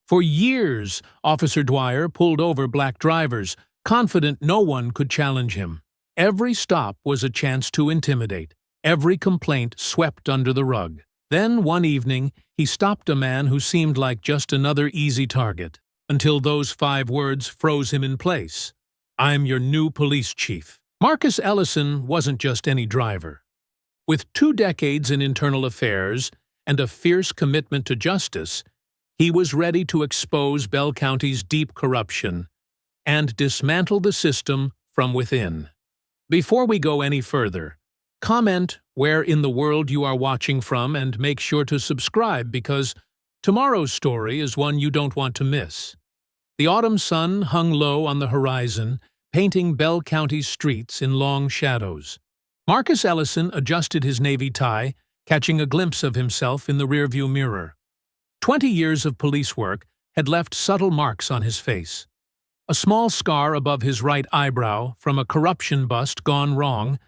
For years, Officer Dwyer pulled over black drivers, confident no one could challenge him. Every stop was a chance to intimidate. Every complaint swept under the rug. Then, one evening, he stopped a man who seemed like just another easy target, until those 5 words froze him in place. "I'm your new police chief." Marcus Ellison wasn't just any driver. With 2 decades in internal affairs and a fierce commitment to justice, he was ready to expose Bell County's deep corruption and dismantle the system from within. Before we go any further, comment where in the world you are watching from and make sure to subscribe because tomorrow's story is one you don't want to miss. The autumn sun hung low on the horizon, painting Bell County's streets in long shadows. Marcus Ellison adjusted his navy tie, catching a glimpse of himself in the rearview mirror. 20 years of police work had left subtle marks on his face. A small scar above his right eyebrow from a corruption bust gone wrong,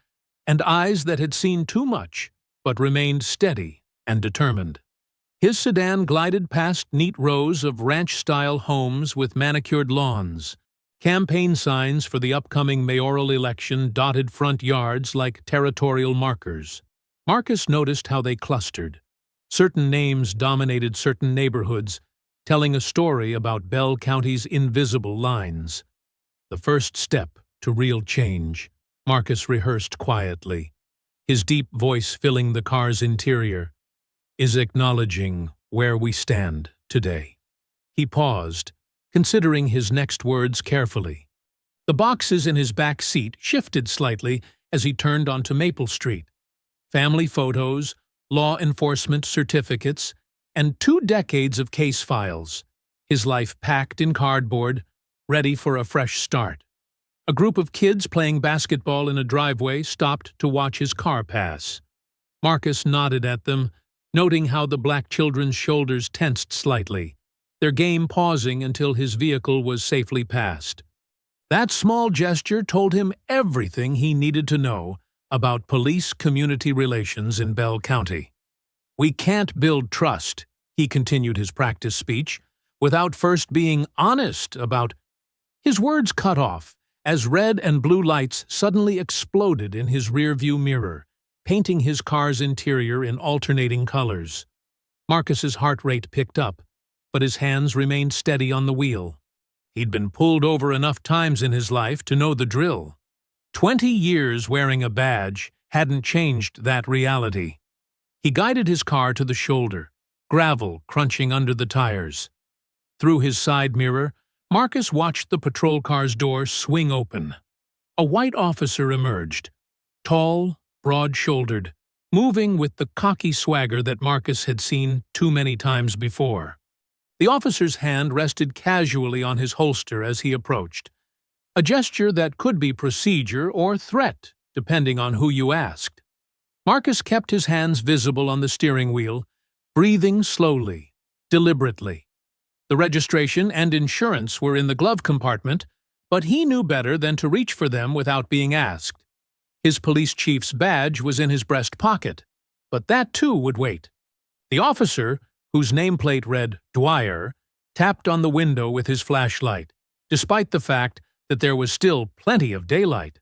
and eyes that had seen too much but remained steady and determined. His sedan glided past neat rows of ranch-style homes with manicured lawns. Campaign signs for the upcoming mayoral election dotted front yards like territorial markers. Marcus noticed how they clustered. Certain names dominated certain neighborhoods, telling a story about Bell County's invisible lines. The first step to real change, Marcus rehearsed quietly, his deep voice filling the car's interior, is acknowledging where we stand today. He paused, considering his next words carefully. The boxes in his back seat shifted slightly as he turned onto Maple Street. Family photos, law enforcement certificates, and 2 decades of case files, his life packed in cardboard, ready for a fresh start. A group of kids playing basketball in a driveway stopped to watch his car pass. Marcus nodded at them, noting how the black children's shoulders tensed slightly, their game pausing until his vehicle was safely passed. That small gesture told him everything he needed to know about police-community relations in Bell County. "We can't build trust," he continued his practice speech, "without first being honest about—" His words cut off as red and blue lights suddenly exploded in his rearview mirror, painting his car's interior in alternating colors. Marcus's heart rate picked up, but his hands remained steady on the wheel. He'd been pulled over enough times in his life to know the drill. 20 years wearing a badge hadn't changed that reality. He guided his car to the shoulder, gravel crunching under the tires. Through his side mirror, Marcus watched the patrol car's door swing open. A white officer emerged, tall, broad-shouldered, moving with the cocky swagger that Marcus had seen too many times before. The officer's hand rested casually on his holster as he approached, a gesture that could be procedure or threat, depending on who you asked. Marcus kept his hands visible on the steering wheel, breathing slowly, deliberately. The registration and insurance were in the glove compartment, but he knew better than to reach for them without being asked. His police chief's badge was in his breast pocket, but that too would wait. The officer, whose nameplate read Dwyer, tapped on the window with his flashlight, despite the fact that there was still plenty of daylight.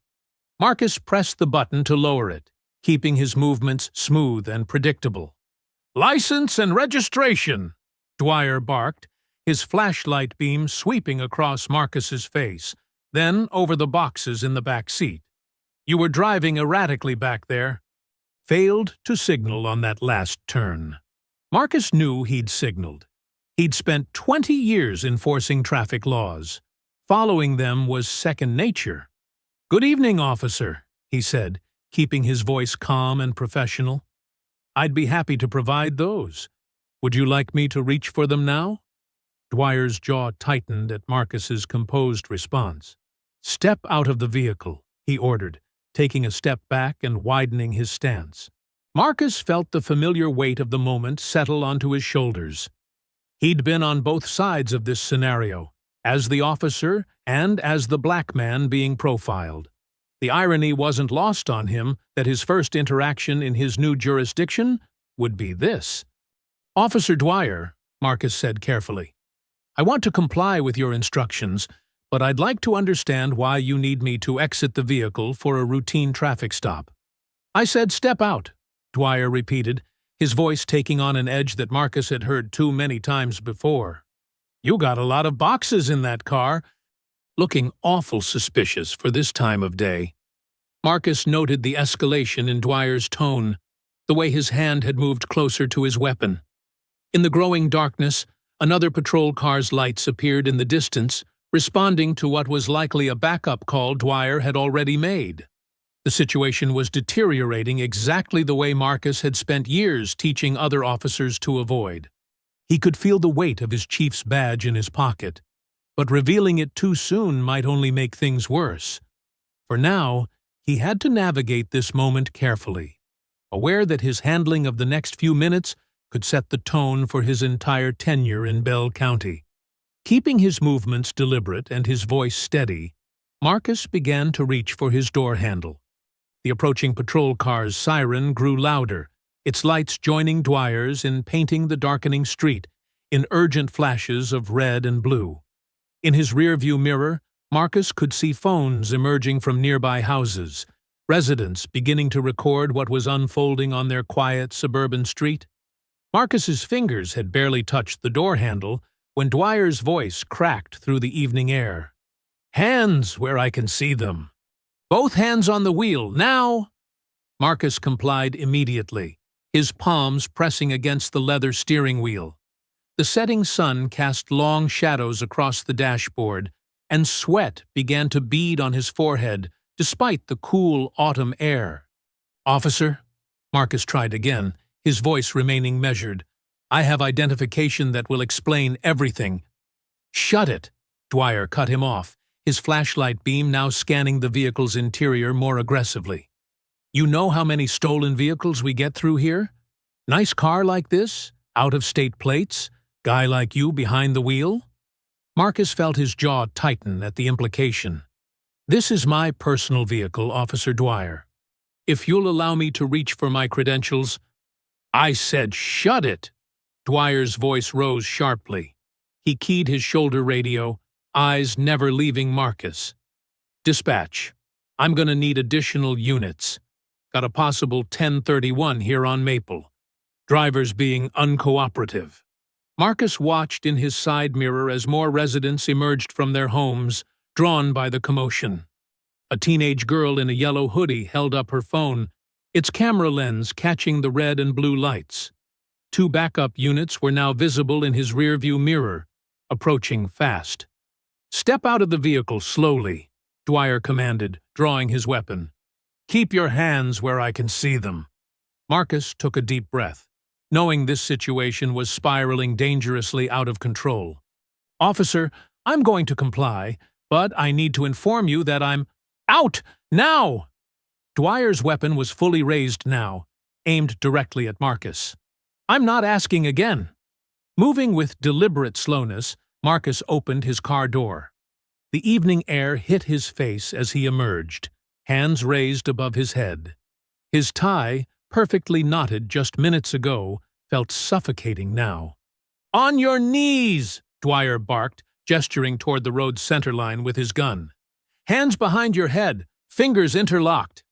Marcus pressed the button to lower it, keeping his movements smooth and predictable. "License and registration!" Dwyer barked, his flashlight beam sweeping across Marcus's face, then over the boxes in the back seat. "You were driving erratically back there." Failed to signal on that last turn. Marcus knew he'd signaled. He'd spent 20 years enforcing traffic laws. Following them was second nature. "Good evening, officer," he said, keeping his voice calm and professional. "I'd be happy to provide those. Would you like me to reach for them now?" Dwyer's jaw tightened at Marcus's composed response. "Step out of the vehicle," he ordered, taking a step back and widening his stance. Marcus felt the familiar weight of the moment settle onto his shoulders. He'd been on both sides of this scenario, as the officer and as the black man being profiled. The irony wasn't lost on him that his first interaction in his new jurisdiction would be this. "Officer Dwyer," Marcus said carefully, I want to comply with your instructions, but I'd like to understand why you need me to exit the vehicle for a routine traffic stop. I said step out, Dwyer repeated, his voice taking on an edge that Marcus had heard too many times before. You got a lot of boxes in that car, looking awful suspicious for this time of day. Marcus noted the escalation in Dwyer's tone, the way his hand had moved closer to his weapon. In the growing darkness, another patrol car's lights appeared in the distance, responding to what was likely a backup call Dwyer had already made. The situation was deteriorating exactly the way Marcus had spent years teaching other officers to avoid. He could feel the weight of his chief's badge in his pocket, but revealing it too soon might only make things worse. For now, he had to navigate this moment carefully, aware that his handling of the next few minutes could set the tone for his entire tenure in Bell County. Keeping his movements deliberate and his voice steady, Marcus began to reach for his door handle. The approaching patrol car's siren grew louder, its lights joining Dwyer's in painting the darkening street in urgent flashes of red and blue. In his rearview mirror, Marcus could see phones emerging from nearby houses, residents beginning to record what was unfolding on their quiet suburban street. Marcus's fingers had barely touched the door handle when Dwyer's voice cracked through the evening air. Hands where I can see them. Both hands on the wheel, now! Marcus complied immediately, his palms pressing against the leather steering wheel. The setting sun cast long shadows across the dashboard, and sweat began to bead on his forehead despite the cool autumn air. Officer, Marcus tried again, his voice remaining measured. I have identification that will explain everything. Shut it, Dwyer cut him off, his flashlight beam now scanning the vehicle's interior more aggressively. You know how many stolen vehicles we get through here? Nice car like this, out-of-state plates, guy like you behind the wheel? Marcus felt his jaw tighten at the implication. This is my personal vehicle, Officer Dwyer. If you'll allow me to reach for my credentials— I said shut it! Dwyer's voice rose sharply. He keyed his shoulder radio, eyes never leaving Marcus. Dispatch. I'm gonna need additional units. Got a possible 1031 here on Maple. Drivers being uncooperative. Marcus watched in his side mirror as more residents emerged from their homes, drawn by the commotion. A teenage girl in a yellow hoodie held up her phone, its camera lens catching the red and blue lights. 2 backup units were now visible in his rearview mirror, approaching fast. Step out of the vehicle slowly, Dwyer commanded, drawing his weapon. Keep your hands where I can see them. Marcus took a deep breath, knowing this situation was spiraling dangerously out of control. Officer, I'm going to comply, but I need to inform you that I'm out now! Dwyer's weapon was fully raised now, aimed directly at Marcus. I'm not asking again. Moving with deliberate slowness, Marcus opened his car door. The evening air hit his face as he emerged, hands raised above his head. His tie, perfectly knotted just minutes ago, felt suffocating now. On your knees! Dwyer barked, gesturing toward the road's centerline with his gun. Hands behind your head, fingers interlocked.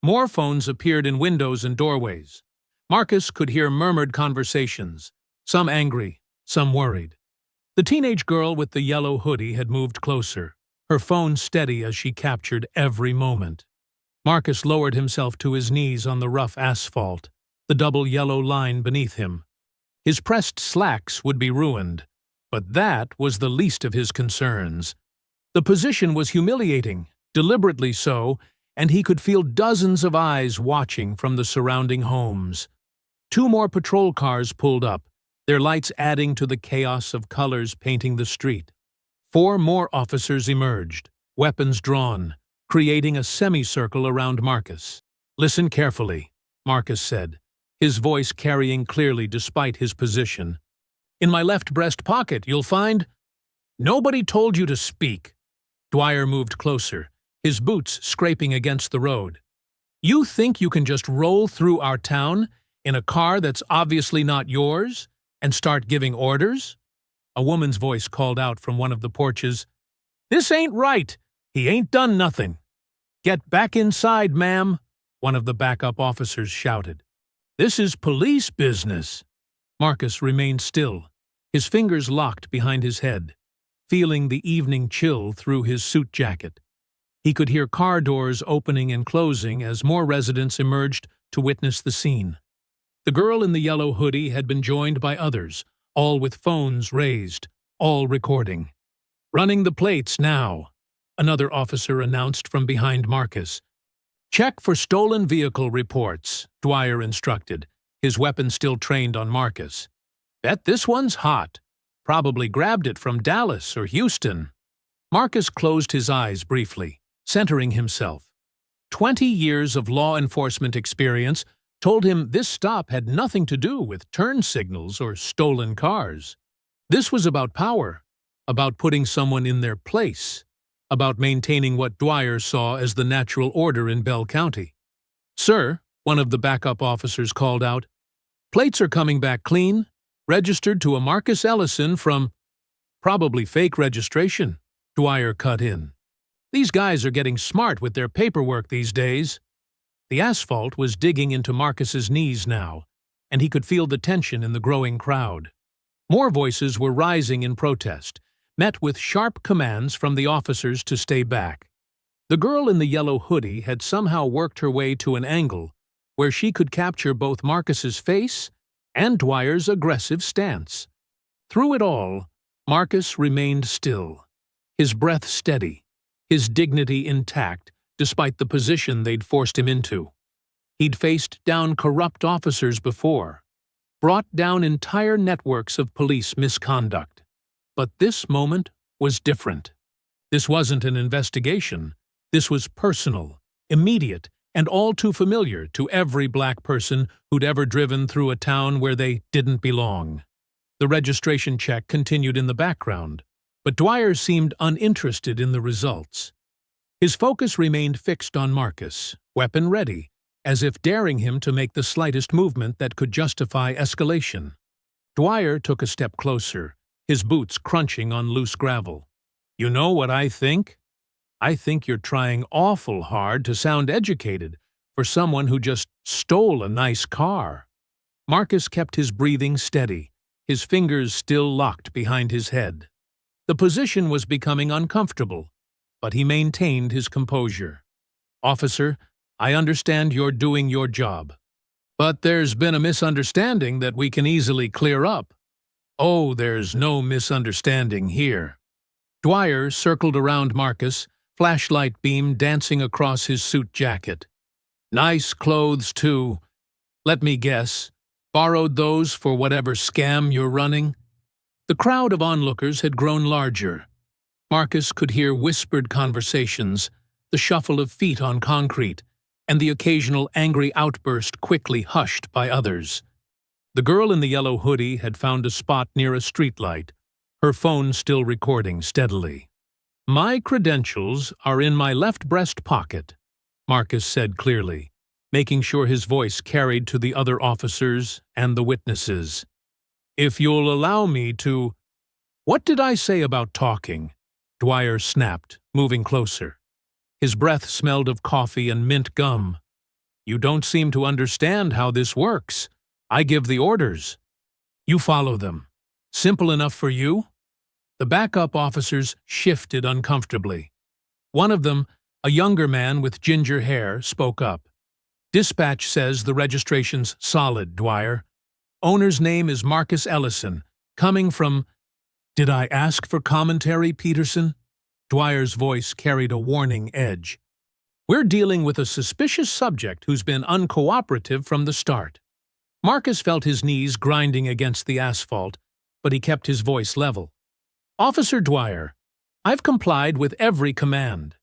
More phones appeared in windows and doorways. Marcus could hear murmured conversations, some angry, some worried. The teenage girl with the yellow hoodie had moved closer, her phone steady as she captured every moment. Marcus lowered himself to his knees on the rough asphalt, the double yellow line beneath him. His pressed slacks would be ruined, but that was the least of his concerns. The position was humiliating, deliberately so, and he could feel dozens of eyes watching from the surrounding homes. 2 more patrol cars pulled up, their lights adding to the chaos of colors painting the street. 4 more officers emerged, weapons drawn, creating a semicircle around Marcus. Listen carefully, Marcus said, his voice carrying clearly despite his position. In my left breast pocket, you'll find— Nobody told you to speak. Dwyer moved closer, his boots scraping against the road. You think you can just roll through our town in a car that's obviously not yours and start giving orders? A woman's voice called out from one of the porches. "This ain't right! He ain't done nothing!" "Get back inside, ma'am," one of the backup officers shouted. "This is police business." Marcus remained still, his fingers locked behind his head, feeling the evening chill through his suit jacket. He could hear car doors opening and closing as more residents emerged to witness the scene. The girl in the yellow hoodie had been joined by others, all with phones raised, all recording. "Running the plates now," another officer announced from behind Marcus. "Check for stolen vehicle reports," Dwyer instructed, his weapon still trained on Marcus. "Bet this one's hot. Probably grabbed it from Dallas or Houston." Marcus closed his eyes briefly, centering himself. 20 years of law enforcement experience told him this stop had nothing to do with turn signals or stolen cars. This was about power, about putting someone in their place, about maintaining what Dwyer saw as the natural order in Bell County. "Sir," one of the backup officers called out, "plates are coming back clean, registered to a Marcus Ellison from—" "Probably fake registration," Dwyer cut in. "These guys are getting smart with their paperwork these days." The asphalt was digging into Marcus's knees now, and he could feel the tension in the growing crowd. More voices were rising in protest, met with sharp commands from the officers to stay back. The girl in the yellow hoodie had somehow worked her way to an angle where she could capture both Marcus's face and Dwyer's aggressive stance. Through it all, Marcus remained still, his breath steady, his dignity intact despite the position they'd forced him into. He'd faced down corrupt officers before, brought down entire networks of police misconduct. But this moment was different. This wasn't an investigation. This was personal, immediate, and all too familiar to every black person who'd ever driven through a town where they didn't belong. The registration check continued in the background, but Dwyer seemed uninterested in the results. His focus remained fixed on Marcus, weapon ready, as if daring him to make the slightest movement that could justify escalation. Dwyer took a step closer, his boots crunching on loose gravel. "You know what I think? I think you're trying awful hard to sound educated for someone who just stole a nice car." Marcus kept his breathing steady, his fingers still locked behind his head. The position was becoming uncomfortable, but he maintained his composure. "Officer, I understand you're doing your job. But there's been a misunderstanding that we can easily clear up." "Oh, there's no misunderstanding here." Dwyer circled around Marcus, flashlight beam dancing across his suit jacket. "Nice clothes, too. Let me guess. Borrowed those for whatever scam you're running?" The crowd of onlookers had grown larger. Marcus could hear whispered conversations, the shuffle of feet on concrete, and the occasional angry outburst quickly hushed by others. The girl in the yellow hoodie had found a spot near a streetlight, her phone still recording steadily. "My credentials are in my left breast pocket," Marcus said clearly, making sure his voice carried to the other officers and the witnesses. "If you'll allow me to—" "What did I say about talking?" Dwyer snapped, moving closer. His breath smelled of coffee and mint gum. "You don't seem to understand how this works. I give the orders. You follow them. Simple enough for you?" The backup officers shifted uncomfortably. One of them, a younger man with ginger hair, spoke up. "Dispatch says the registration's solid, Dwyer. Owner's name is Marcus Ellison, coming from—" "Did I ask for commentary, Peterson?" Dwyer's voice carried a warning edge. "We're dealing with a suspicious subject who's been uncooperative from the start." Marcus felt his knees grinding against the asphalt, but he kept his voice level. "Officer Dwyer, I've complied with every command.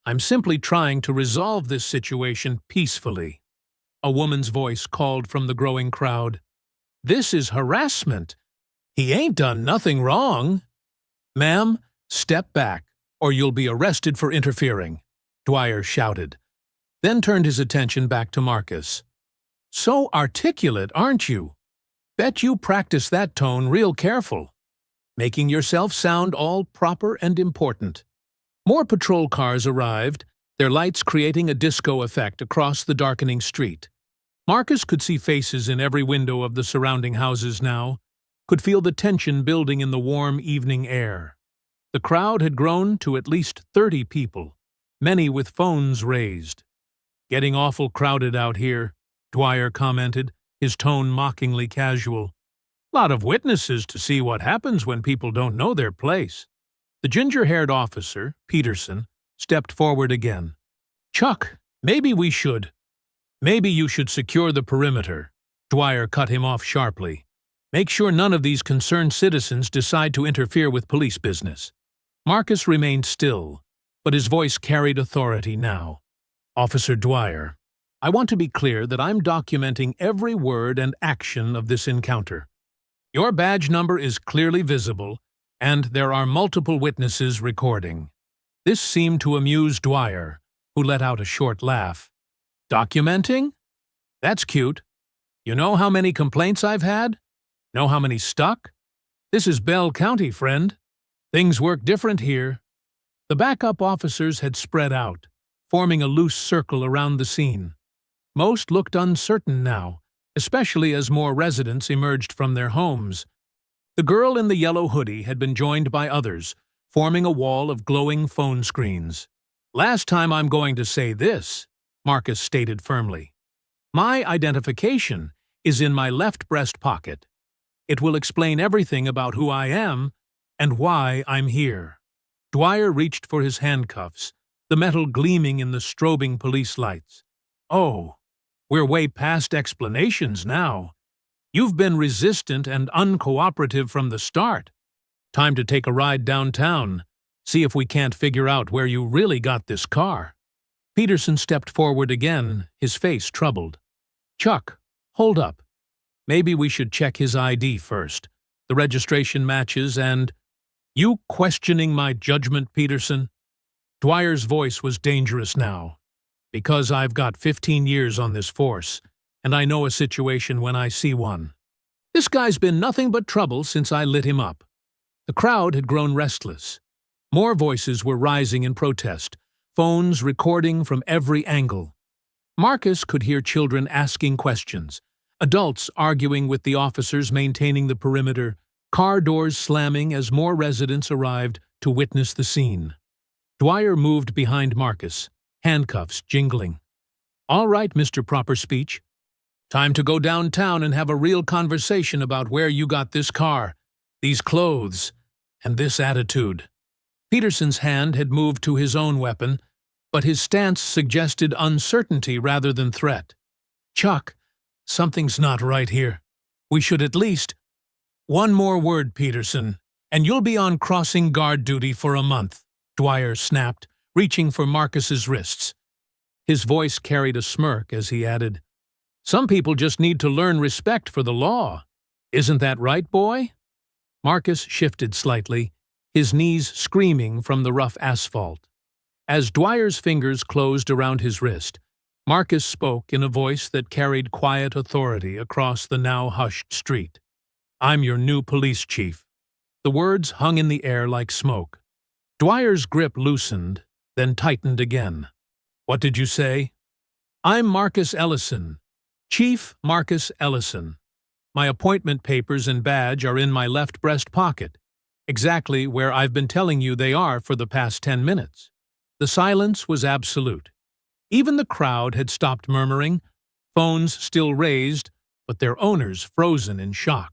I'm simply trying to resolve this situation peacefully." A woman's voice called from the growing crowd. "This is harassment. He ain't done nothing wrong." "Ma'am, step back, or you'll be arrested for interfering," Dwyer shouted, then turned his attention back to Marcus. "So articulate, aren't you? Bet you practice that tone real careful." making yourself sound all proper and important. More patrol cars arrived, their lights creating a disco effect across the darkening street. Marcus could see faces in every window of the surrounding houses now, could feel the tension building in the warm evening air. The crowd had grown to at least 30 people, many with phones raised. "Getting awful crowded out here," Dwyer commented, his tone mockingly casual. "Lot of witnesses to see what happens when people don't know their place." The ginger-haired officer, Peterson, stepped forward again. "Chuck, maybe you should secure the perimeter." Dwyer cut him off sharply. "Make sure none of these concerned citizens decide to interfere with police business." Marcus remained still, but his voice carried authority now. "Officer Dwyer, I want to be clear that I'm documenting every word and action of this encounter. Your badge number is clearly visible, and there are multiple witnesses recording." This seemed to amuse Dwyer, who let out a short laugh. "Documenting? That's cute. You know how many complaints I've had? Know how many stuck? This is Bell County, friend. Things work different here." The backup officers had spread out, forming a loose circle around the scene. Most looked uncertain now, especially as more residents emerged from their homes. The girl in the yellow hoodie had been joined by others, forming a wall of glowing phone screens. "Last time I'm going to say this," Marcus stated firmly. "My identification is in my left breast pocket. It will explain everything about who I am and why I'm here." Dwyer reached for his handcuffs, the metal gleaming in the strobing police lights. "Oh, we're way past explanations now. You've been resistant and uncooperative from the start. Time to take a ride downtown, see if we can't figure out where you really got this car." Peterson stepped forward again, his face troubled. "Chuck, hold up. Maybe we should check his ID first. The registration matches and—" "You questioning my judgment, Peterson?" Dwyer's voice was dangerous now. "Because I've got 15 years on this force, and I know a situation when I see one. This guy's been nothing but trouble since I lit him up." The crowd had grown restless. More voices were rising in protest, phones recording from every angle. Marcus could hear children asking questions, adults arguing with the officers maintaining the perimeter, car doors slamming as more residents arrived to witness the scene. Dwyer moved behind Marcus, handcuffs jingling. "All right, Mr. Proper Speech. Time to go downtown and have a real conversation about where you got this car, these clothes, and this attitude." Peterson's hand had moved to his own weapon, but his stance suggested uncertainty rather than threat. "Chuck, something's not right here. We should at least—" "One more word, Peterson, and you'll be on crossing guard duty for a month," Dwyer snapped, reaching for Marcus's wrists. His voice carried a smirk as he added, "Some people just need to learn respect for the law. Isn't that right, boy?" Marcus shifted slightly, his knees screaming from the rough asphalt. As Dwyer's fingers closed around his wrist, Marcus spoke in a voice that carried quiet authority across the now hushed street. "I'm your new police chief." The words hung in the air like smoke. Dwyer's grip loosened, then tightened again. "What did you say?" "I'm Marcus Ellison, Chief Marcus Ellison. My appointment papers and badge are in my left breast pocket, exactly where I've been telling you they are for the past 10 minutes. The silence was absolute. Even the crowd had stopped murmuring, phones still raised, but their owners frozen in shock.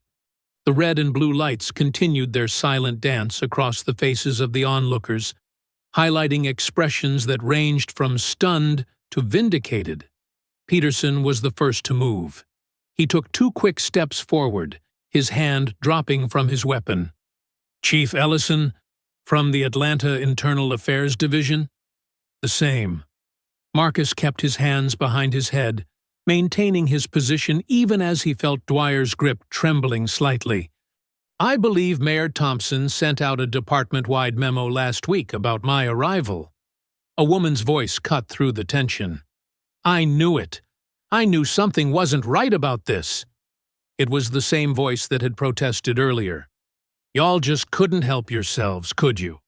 The red and blue lights continued their silent dance across the faces of the onlookers, highlighting expressions that ranged from stunned to vindicated. Peterson was the first to move. He took 2 quick steps forward, his hand dropping from his weapon. "Chief Ellison, from the Atlanta Internal Affairs Division?" "The same." Marcus kept his hands behind his head, maintaining his position even as he felt Dwyer's grip trembling slightly. "I believe Mayor Thompson sent out a department-wide memo last week about my arrival." A woman's voice cut through the tension. "I knew it. I knew something wasn't right about this." It was the same voice that had protested earlier. Y'all just couldn't help yourselves, could you?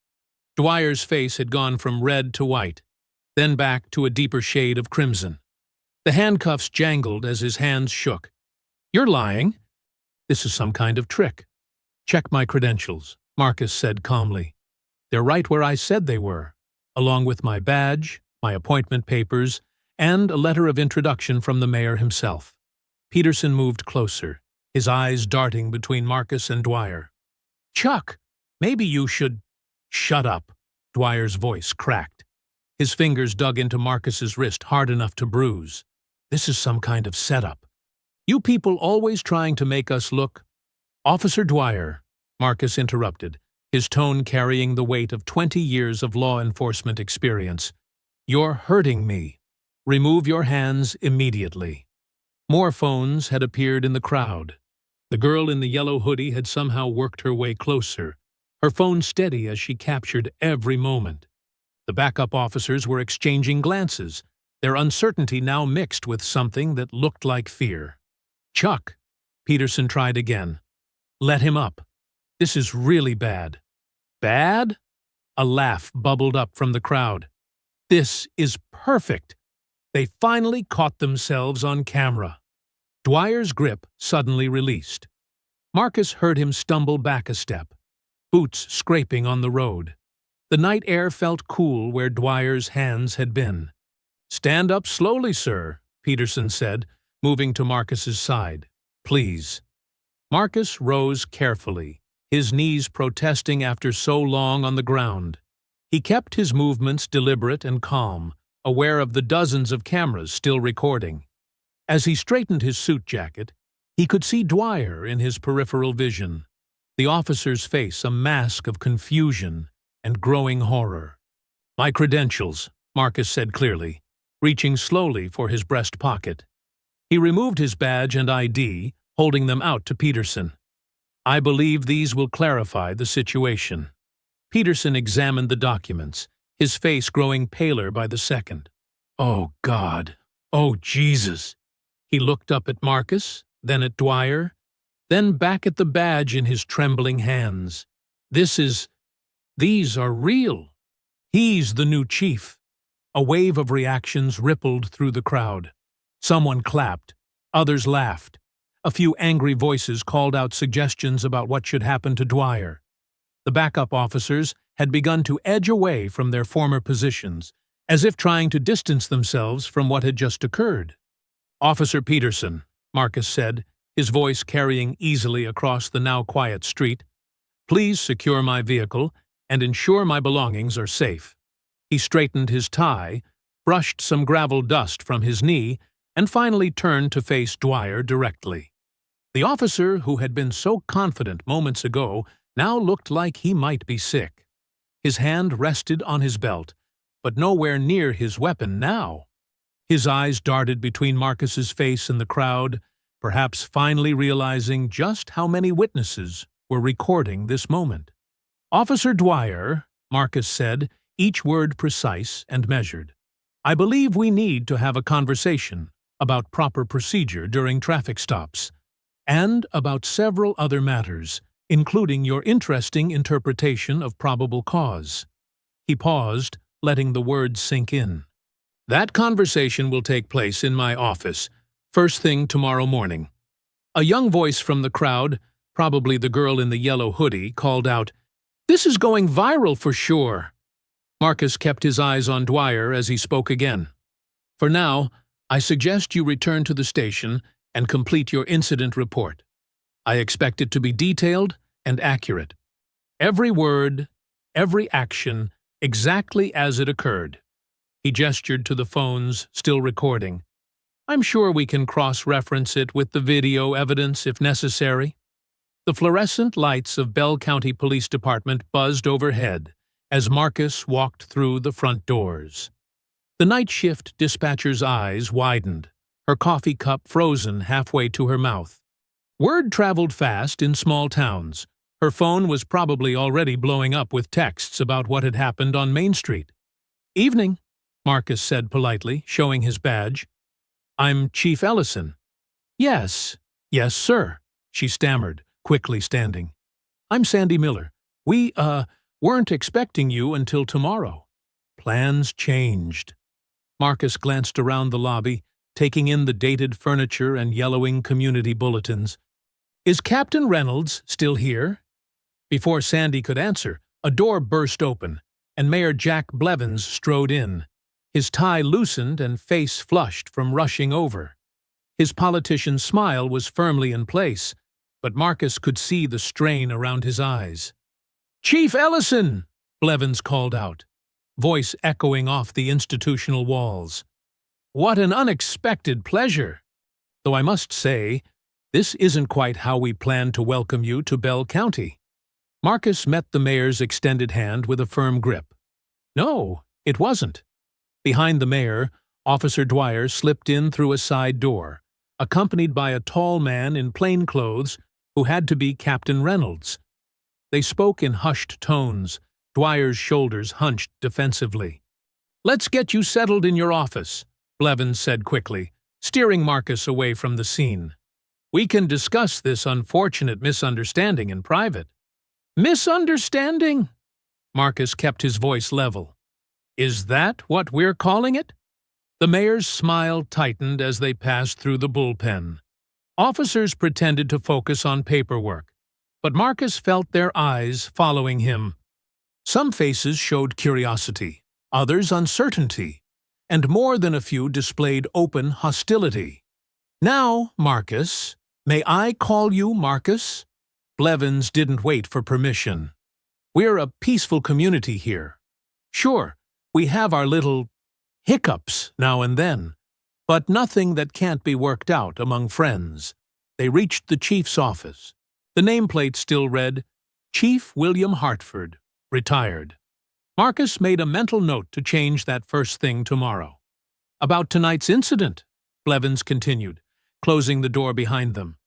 Dwyer's face had gone from red to white, then back to a deeper shade of crimson. The handcuffs jangled as his hands shook. You're lying. This is some kind of trick. Check my credentials, Marcus said calmly. They're right where I said they were, along with my badge, my appointment papers, and a letter of introduction from the mayor himself. Peterson moved closer, his eyes darting between Marcus and Dwyer. Chuck, maybe you should… Shut up, Dwyer's voice cracked. His fingers dug into Marcus's wrist hard enough to bruise. This is some kind of setup. You people always trying to make us look… Officer Dwyer, Marcus interrupted, his tone carrying the weight of 20 years of law enforcement experience. You're hurting me. Remove your hands immediately. More phones had appeared in the crowd. The girl in the yellow hoodie had somehow worked her way closer, her phone steady as she captured every moment. The backup officers were exchanging glances, their uncertainty now mixed with something that looked like fear. Chuck, Peterson tried again. Let him up. This is really bad. Bad? A laugh bubbled up from the crowd. This is perfect. They finally caught themselves on camera. Dwyer's grip suddenly released. Marcus heard him stumble back a step, boots scraping on the road. The night air felt cool where Dwyer's hands had been. Stand up slowly, sir, Peterson said, moving to Marcus's side. Please. Marcus rose carefully, his knees protesting after so long on the ground. He kept his movements deliberate and calm, aware of the dozens of cameras still recording. As he straightened his suit jacket, he could see Dwyer in his peripheral vision, the officer's face a mask of confusion and growing horror. My credentials, Marcus said clearly, reaching slowly for his breast pocket. He removed his badge and ID, holding them out to Peterson. I believe these will clarify the situation. Peterson examined the documents, his face growing paler by the second. Oh, God. Oh, Jesus. He looked up at Marcus, then at Dwyer, then back at the badge in his trembling hands. These are real. He's the new chief. A wave of reactions rippled through the crowd. Someone clapped, others laughed. A few angry voices called out suggestions about what should happen to Dwyer. The backup officers had begun to edge away from their former positions, as if trying to distance themselves from what had just occurred. Officer Peterson, Marcus said, his voice carrying easily across the now quiet street, please secure my vehicle and ensure my belongings are safe. He straightened his tie, brushed some gravel dust from his knee, and finally turned to face Dwyer directly. The officer who had been so confident moments ago now looked like he might be sick. His hand rested on his belt, but nowhere near his weapon now. His eyes darted between Marcus's face and the crowd, perhaps finally realizing just how many witnesses were recording this moment. Officer Dwyer, Marcus said, each word precise and measured. I believe we need to have a conversation about proper procedure during traffic stops, and about several other matters, including your interesting interpretation of probable cause. He paused, letting the words sink in. That conversation will take place in my office, first thing tomorrow morning. A young voice from the crowd, probably the girl in the yellow hoodie, called out, This is going viral for sure. Marcus kept his eyes on Dwyer as he spoke again. For now, I suggest you return to the station and complete your incident report. I expect it to be detailed and accurate. Every word, every action, exactly as it occurred. He gestured to the phones, still recording. I'm sure we can cross-reference it with the video evidence if necessary. The fluorescent lights of Bell County Police Department buzzed overhead as Marcus walked through the front doors. The night shift dispatcher's eyes widened, her coffee cup frozen halfway to her mouth. Word traveled fast in small towns. Her phone was probably already blowing up with texts about what had happened on Main Street. Evening, Marcus said politely, showing his badge. I'm Chief Ellison. Yes, sir, she stammered, quickly standing. I'm Sandy Miller. We, weren't expecting you until tomorrow." Plans changed. Marcus glanced around the lobby, taking in the dated furniture and yellowing community bulletins. "Is Captain Reynolds still here?" Before Sandy could answer, a door burst open, and Mayor Jack Blevins strode in, his tie loosened and face flushed from rushing over. His politician's smile was firmly in place, but Marcus could see the strain around his eyes. "Chief Ellison!" Blevins called out, voice echoing off the institutional walls. "What an unexpected pleasure! Though I must say, this isn't quite how we planned to welcome you to Bell County." Marcus met the mayor's extended hand with a firm grip. No, it wasn't. Behind the mayor, Officer Dwyer slipped in through a side door, accompanied by a tall man in plain clothes who had to be Captain Reynolds. They spoke in hushed tones, Dwyer's shoulders hunched defensively. "Let's get you settled in your office," Blevins said quickly, steering Marcus away from the scene. "We can discuss this unfortunate misunderstanding in private." "Misunderstanding?" Marcus kept his voice level. "Is that what we're calling it?" The mayor's smile tightened as they passed through the bullpen. Officers pretended to focus on paperwork, but Marcus felt their eyes following him. Some faces showed curiosity, others uncertainty, and more than a few displayed open hostility. "Now, Marcus, may I call you Marcus?" Blevins didn't wait for permission. "We're a peaceful community here. Sure, we have our little hiccups now and then, but nothing that can't be worked out among friends." They reached the chief's office. The nameplate still read, "Chief William Hartford, retired." Marcus made a mental note to change that first thing tomorrow. "About tonight's incident," Blevins continued, closing the door behind them.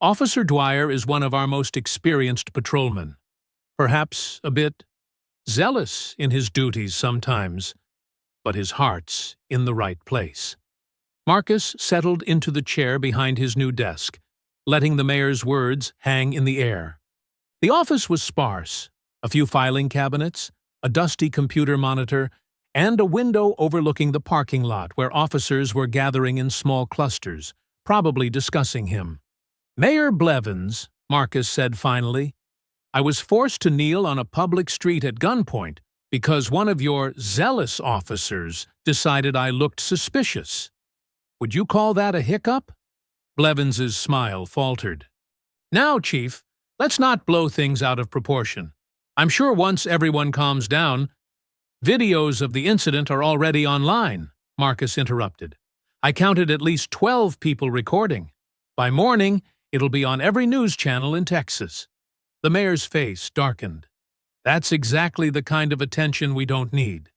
"Officer Dwyer is one of our most experienced patrolmen. Perhaps a bit zealous in his duties sometimes, but his heart's in the right place." Marcus settled into the chair behind his new desk, letting the mayor's words hang in the air. The office was sparse, a few filing cabinets, a dusty computer monitor, and a window overlooking the parking lot where officers were gathering in small clusters, probably discussing him. "Mayor Blevins," Marcus said finally, "I was forced to kneel on a public street at gunpoint because one of your zealous officers decided I looked suspicious. Would you call that a hiccup?" Blevins's smile faltered. "Now, Chief, let's not blow things out of proportion. I'm sure once everyone calms down—" "Videos of the incident are already online," Marcus interrupted. "I counted at least 12 people recording. By morning, it'll be on every news channel in Texas." The mayor's face darkened. "That's exactly the kind of attention we don't need.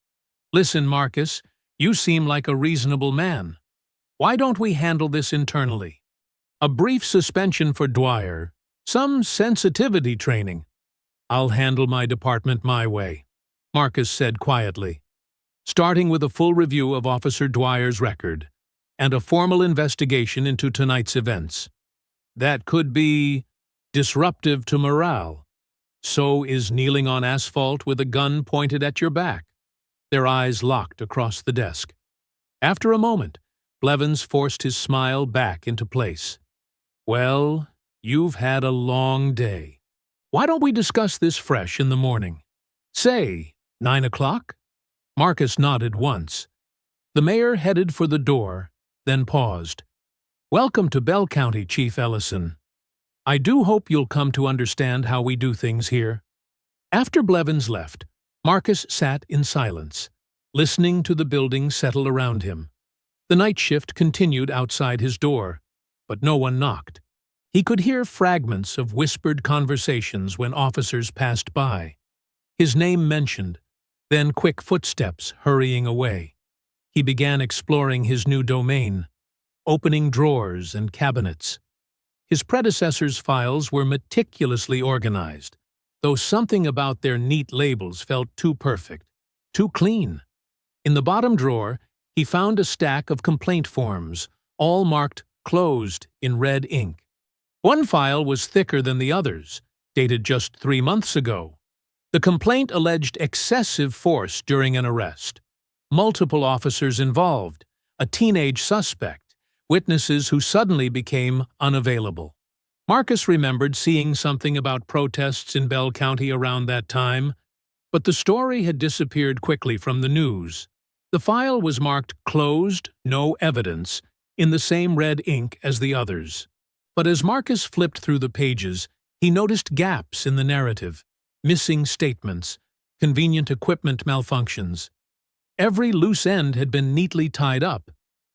Listen, Marcus, you seem like a reasonable man. Why don't we handle this internally? A brief suspension for Dwyer, some sensitivity training. I'll handle my department my way," Marcus said quietly, starting with a full review of Officer Dwyer's record and a formal investigation into tonight's events. That could be disruptive to morale. So is kneeling on asphalt with a gun pointed at your back. Their eyes locked across the desk. After a moment, Blevins forced his smile back into place. "Well, you've had a long day. Why don't we discuss this fresh in the morning? Say, 9 o'clock?" Marcus nodded once. The mayor headed for the door, then paused. "Welcome to Bell County, Chief Ellison. I do hope you'll come to understand how we do things here." After Blevins left, Marcus sat in silence, listening to the building settle around him. The night shift continued outside his door, but no one knocked. He could hear fragments of whispered conversations when officers passed by. His name mentioned, then quick footsteps hurrying away. He began exploring his new domain, opening drawers and cabinets. His predecessor's files were meticulously organized, though something about their neat labels felt too perfect, too clean. In the bottom drawer, he found a stack of complaint forms, all marked "closed" in red ink. One file was thicker than the others, dated just 3 months ago. The complaint alleged excessive force during an arrest. Multiple officers involved, a teenage suspect, witnesses who suddenly became unavailable. Marcus remembered seeing something about protests in Bell County around that time, but the story had disappeared quickly from the news. The file was marked "Closed, no evidence" in the same red ink as the others. But as Marcus flipped through the pages, he noticed gaps in the narrative, missing statements, convenient equipment malfunctions. Every loose end had been neatly tied up,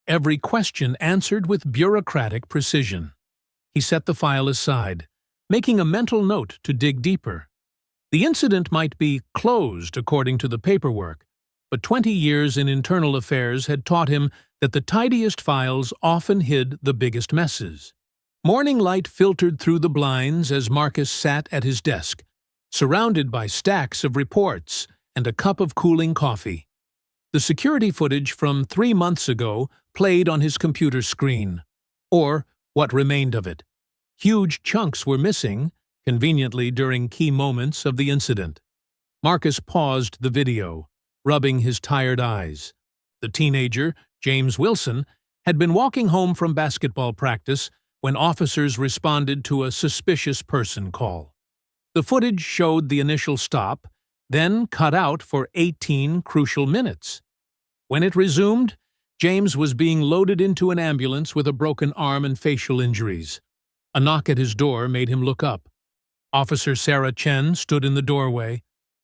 every question answered with bureaucratic precision. He set the file aside, making a mental note to dig deeper. The incident might be closed according to the paperwork, but 20 years in internal affairs had taught him that the tidiest files often hid the biggest messes. Morning light filtered through the blinds as Marcus sat at his desk, surrounded by stacks of reports and a cup of cooling coffee. The security footage from 3 months ago played on his computer screen, or what remained of it. Huge chunks were missing, conveniently during key moments of the incident. Marcus paused the video, rubbing his tired eyes. The teenager, James Wilson, had been walking home from basketball practice when officers responded to a suspicious person call. The footage showed the initial stop, then cut out for 18 crucial minutes. When it resumed, James was being loaded into an ambulance with a broken arm and facial injuries. A knock at his door made him look up. Officer Sarah Chen stood in the doorway,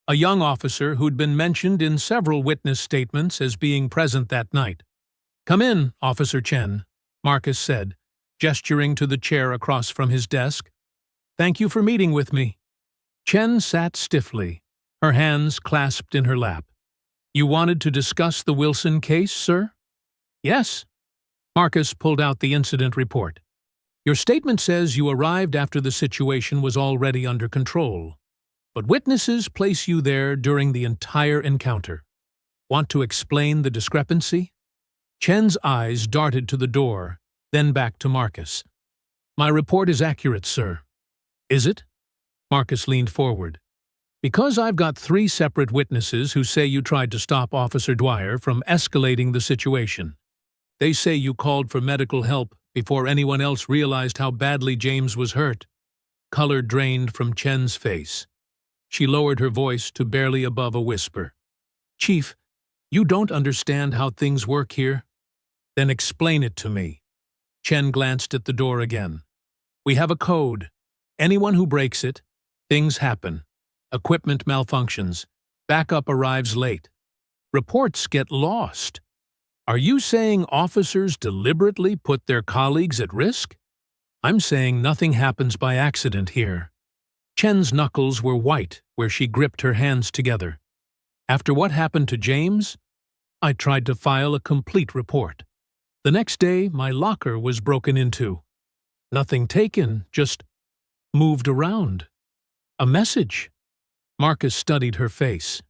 a young officer who'd been mentioned in several witness statements as being present that night. "Come in, Officer Chen," Marcus said, gesturing to the chair across from his desk. "Thank you for meeting with me." Chen sat stiffly, her hands clasped in her lap. "You wanted to discuss the Wilson case, sir?" "Yes." Marcus pulled out the incident report. "Your statement says you arrived after the situation was already under control, but witnesses place you there during the entire encounter. Want to explain the discrepancy?" Chen's eyes darted to the door, then back to Marcus. "My report is accurate, sir." "Is it?" Marcus leaned forward. "Because I've got 3 separate witnesses who say you tried to stop Officer Dwyer from escalating the situation. They say you called for medical help before anyone else realized how badly James was hurt." Color drained from Chen's face. She lowered her voice to barely above a whisper. "Chief, you don't understand how things work here?" "Then explain it to me." Chen glanced at the door again. "We have a code. Anyone who breaks it, things happen. Equipment malfunctions. Backup arrives late. Reports get lost. Are you saying officers deliberately put their colleagues at risk?" "I'm saying nothing happens by accident here." Chen's knuckles were white where she gripped her hands together. "After what happened to James, I tried to file a complete report. The next day, my locker was broken into. Nothing taken, just moved around. A message." Marcus studied her face.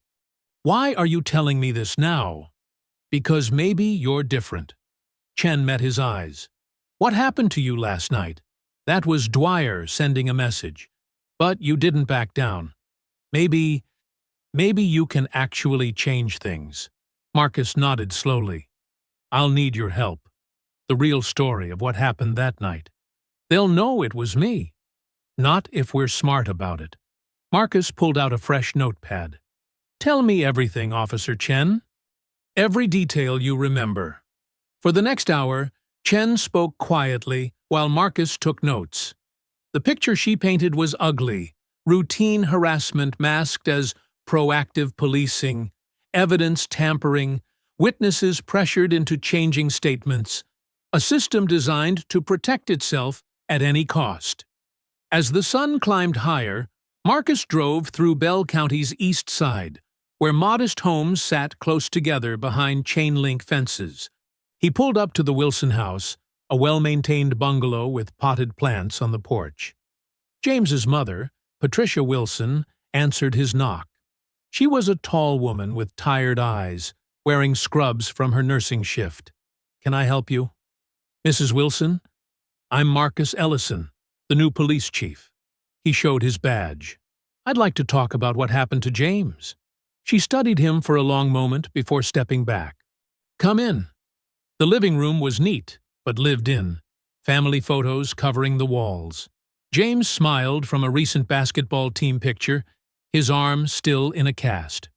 "Why are you telling me this now?" "Because maybe you're different." Chen met his eyes. "What happened to you last night? That was Dwyer sending a message. But you didn't back down. Maybe you can actually change things." Marcus nodded slowly. "I'll need your help. The real story of what happened that night. They'll know it was me. Not if we're smart about it." Marcus pulled out a fresh notepad. "Tell me everything, Officer Chen. Every detail you remember." For the next hour, Chen spoke quietly while Marcus took notes. The picture she painted was ugly, routine harassment masked as proactive policing, evidence tampering, witnesses pressured into changing statements, a system designed to protect itself at any cost. As the sun climbed higher, Marcus drove through Bell County's east side, where modest homes sat close together behind chain-link fences. He pulled up to the Wilson house, a well-maintained bungalow with potted plants on the porch. James's mother, Patricia Wilson, answered his knock. She was a tall woman with tired eyes, wearing scrubs from her nursing shift. "Can I help you?" "Mrs. Wilson, I'm Marcus Ellison, the new police chief." He showed his badge. "I'd like to talk about what happened to James." She studied him for a long moment before stepping back. "Come in." The living room was neat, but lived in. Family photos covering the walls. James smiled from a recent basketball team picture, his arm still in a cast.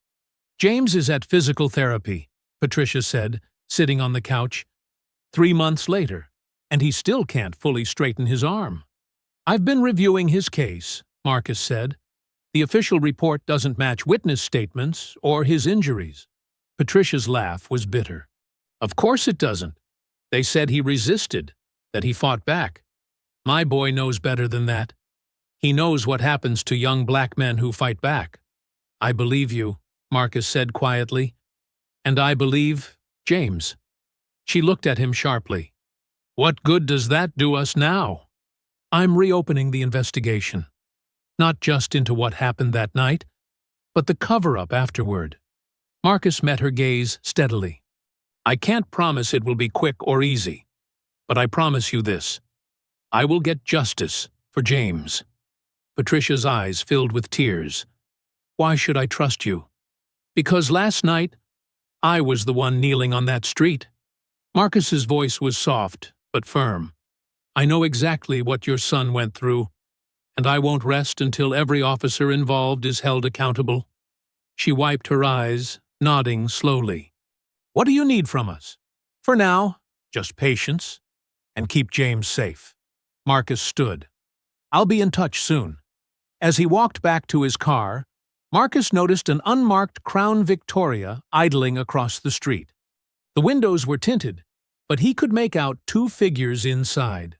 "James is at physical therapy," Patricia said, sitting on the couch. 3 months later, and he still can't fully straighten his arm. "I've been reviewing his case," Marcus said. "The official report doesn't match witness statements or his injuries." Patricia's laugh was bitter. "Of course it doesn't. They said he resisted, that he fought back. My boy knows better than that. He knows what happens to young black men who fight back." "I believe you," Marcus said quietly. "And I believe James." She looked at him sharply. "What good does that do us now?" "I'm reopening the investigation. Not just into what happened that night, but the cover-up afterward." Marcus met her gaze steadily. "I can't promise it will be quick or easy, but I promise you this. I will get justice for James." Patricia's eyes filled with tears. "Why should I trust you?" "Because last night, I was the one kneeling on that street." Marcus's voice was soft, but firm. "I know exactly what your son went through, and I won't rest until every officer involved is held accountable." She wiped her eyes, nodding slowly. "What do you need from us?" "For now, just patience, and keep James safe." Marcus stood. "I'll be in touch soon." As he walked back to his car, Marcus noticed an unmarked Crown Victoria idling across the street. The windows were tinted, but he could make out 2 figures inside.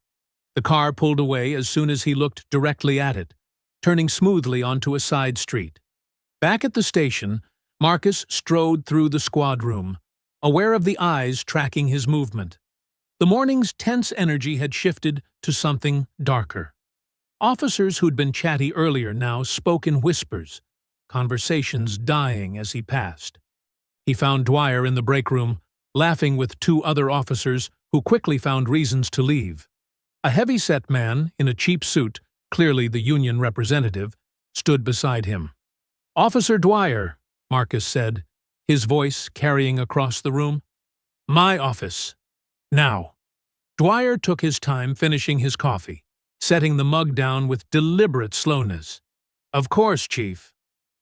The car pulled away as soon as he looked directly at it, turning smoothly onto a side street. Back at the station, Marcus strode through the squad room, aware of the eyes tracking his movement. The morning's tense energy had shifted to something darker. Officers who'd been chatty earlier now spoke in whispers, conversations dying as he passed. He found Dwyer in the break room, laughing with 2 other officers who quickly found reasons to leave. A heavy-set man in a cheap suit, clearly the union representative, stood beside him. "Officer Dwyer," Marcus said, his voice carrying across the room. "My office. Now." Dwyer took his time finishing his coffee, setting the mug down with deliberate slowness. "Of course, Chief.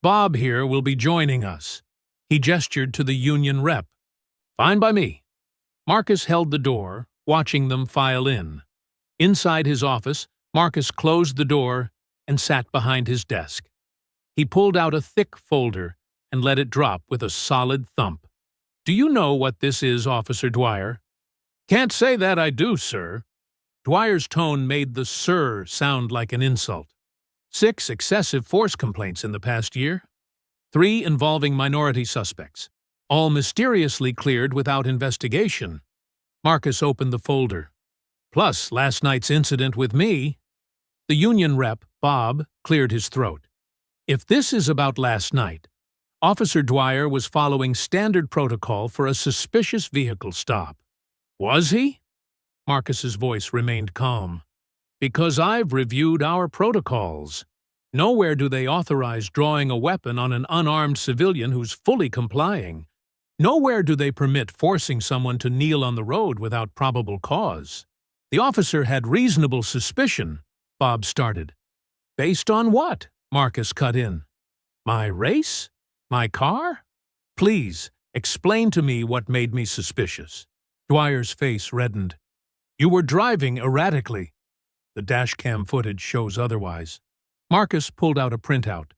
Bob here will be joining us." He gestured to the union rep. "Fine by me." Marcus held the door, watching them file in. Inside his office, Marcus closed the door and sat behind his desk. He pulled out a thick folder and let it drop with a solid thump. "Do you know what this is, Officer Dwyer?" "Can't say that I do, sir." Dwyer's tone made the "sir" sound like an insult. 6 excessive force complaints in the past year. 3 involving minority suspects. All mysteriously cleared without investigation. Marcus opened the folder. Plus last night's incident with me. The union rep, Bob, cleared his throat. "If this is about last night, Officer Dwyer was following standard protocol for a suspicious vehicle stop." "Was he?" Marcus's voice remained calm. "Because I've reviewed our protocols. Nowhere do they authorize drawing a weapon on an unarmed civilian who's fully complying. Nowhere do they permit forcing someone to kneel on the road without probable cause." "The officer had reasonable suspicion," Bob started. "Based on what?" Marcus cut in. "My race? My car? Please, explain to me what made me suspicious." Dwyer's face reddened. "You were driving erratically. The dashcam footage shows otherwise." Marcus pulled out a printout.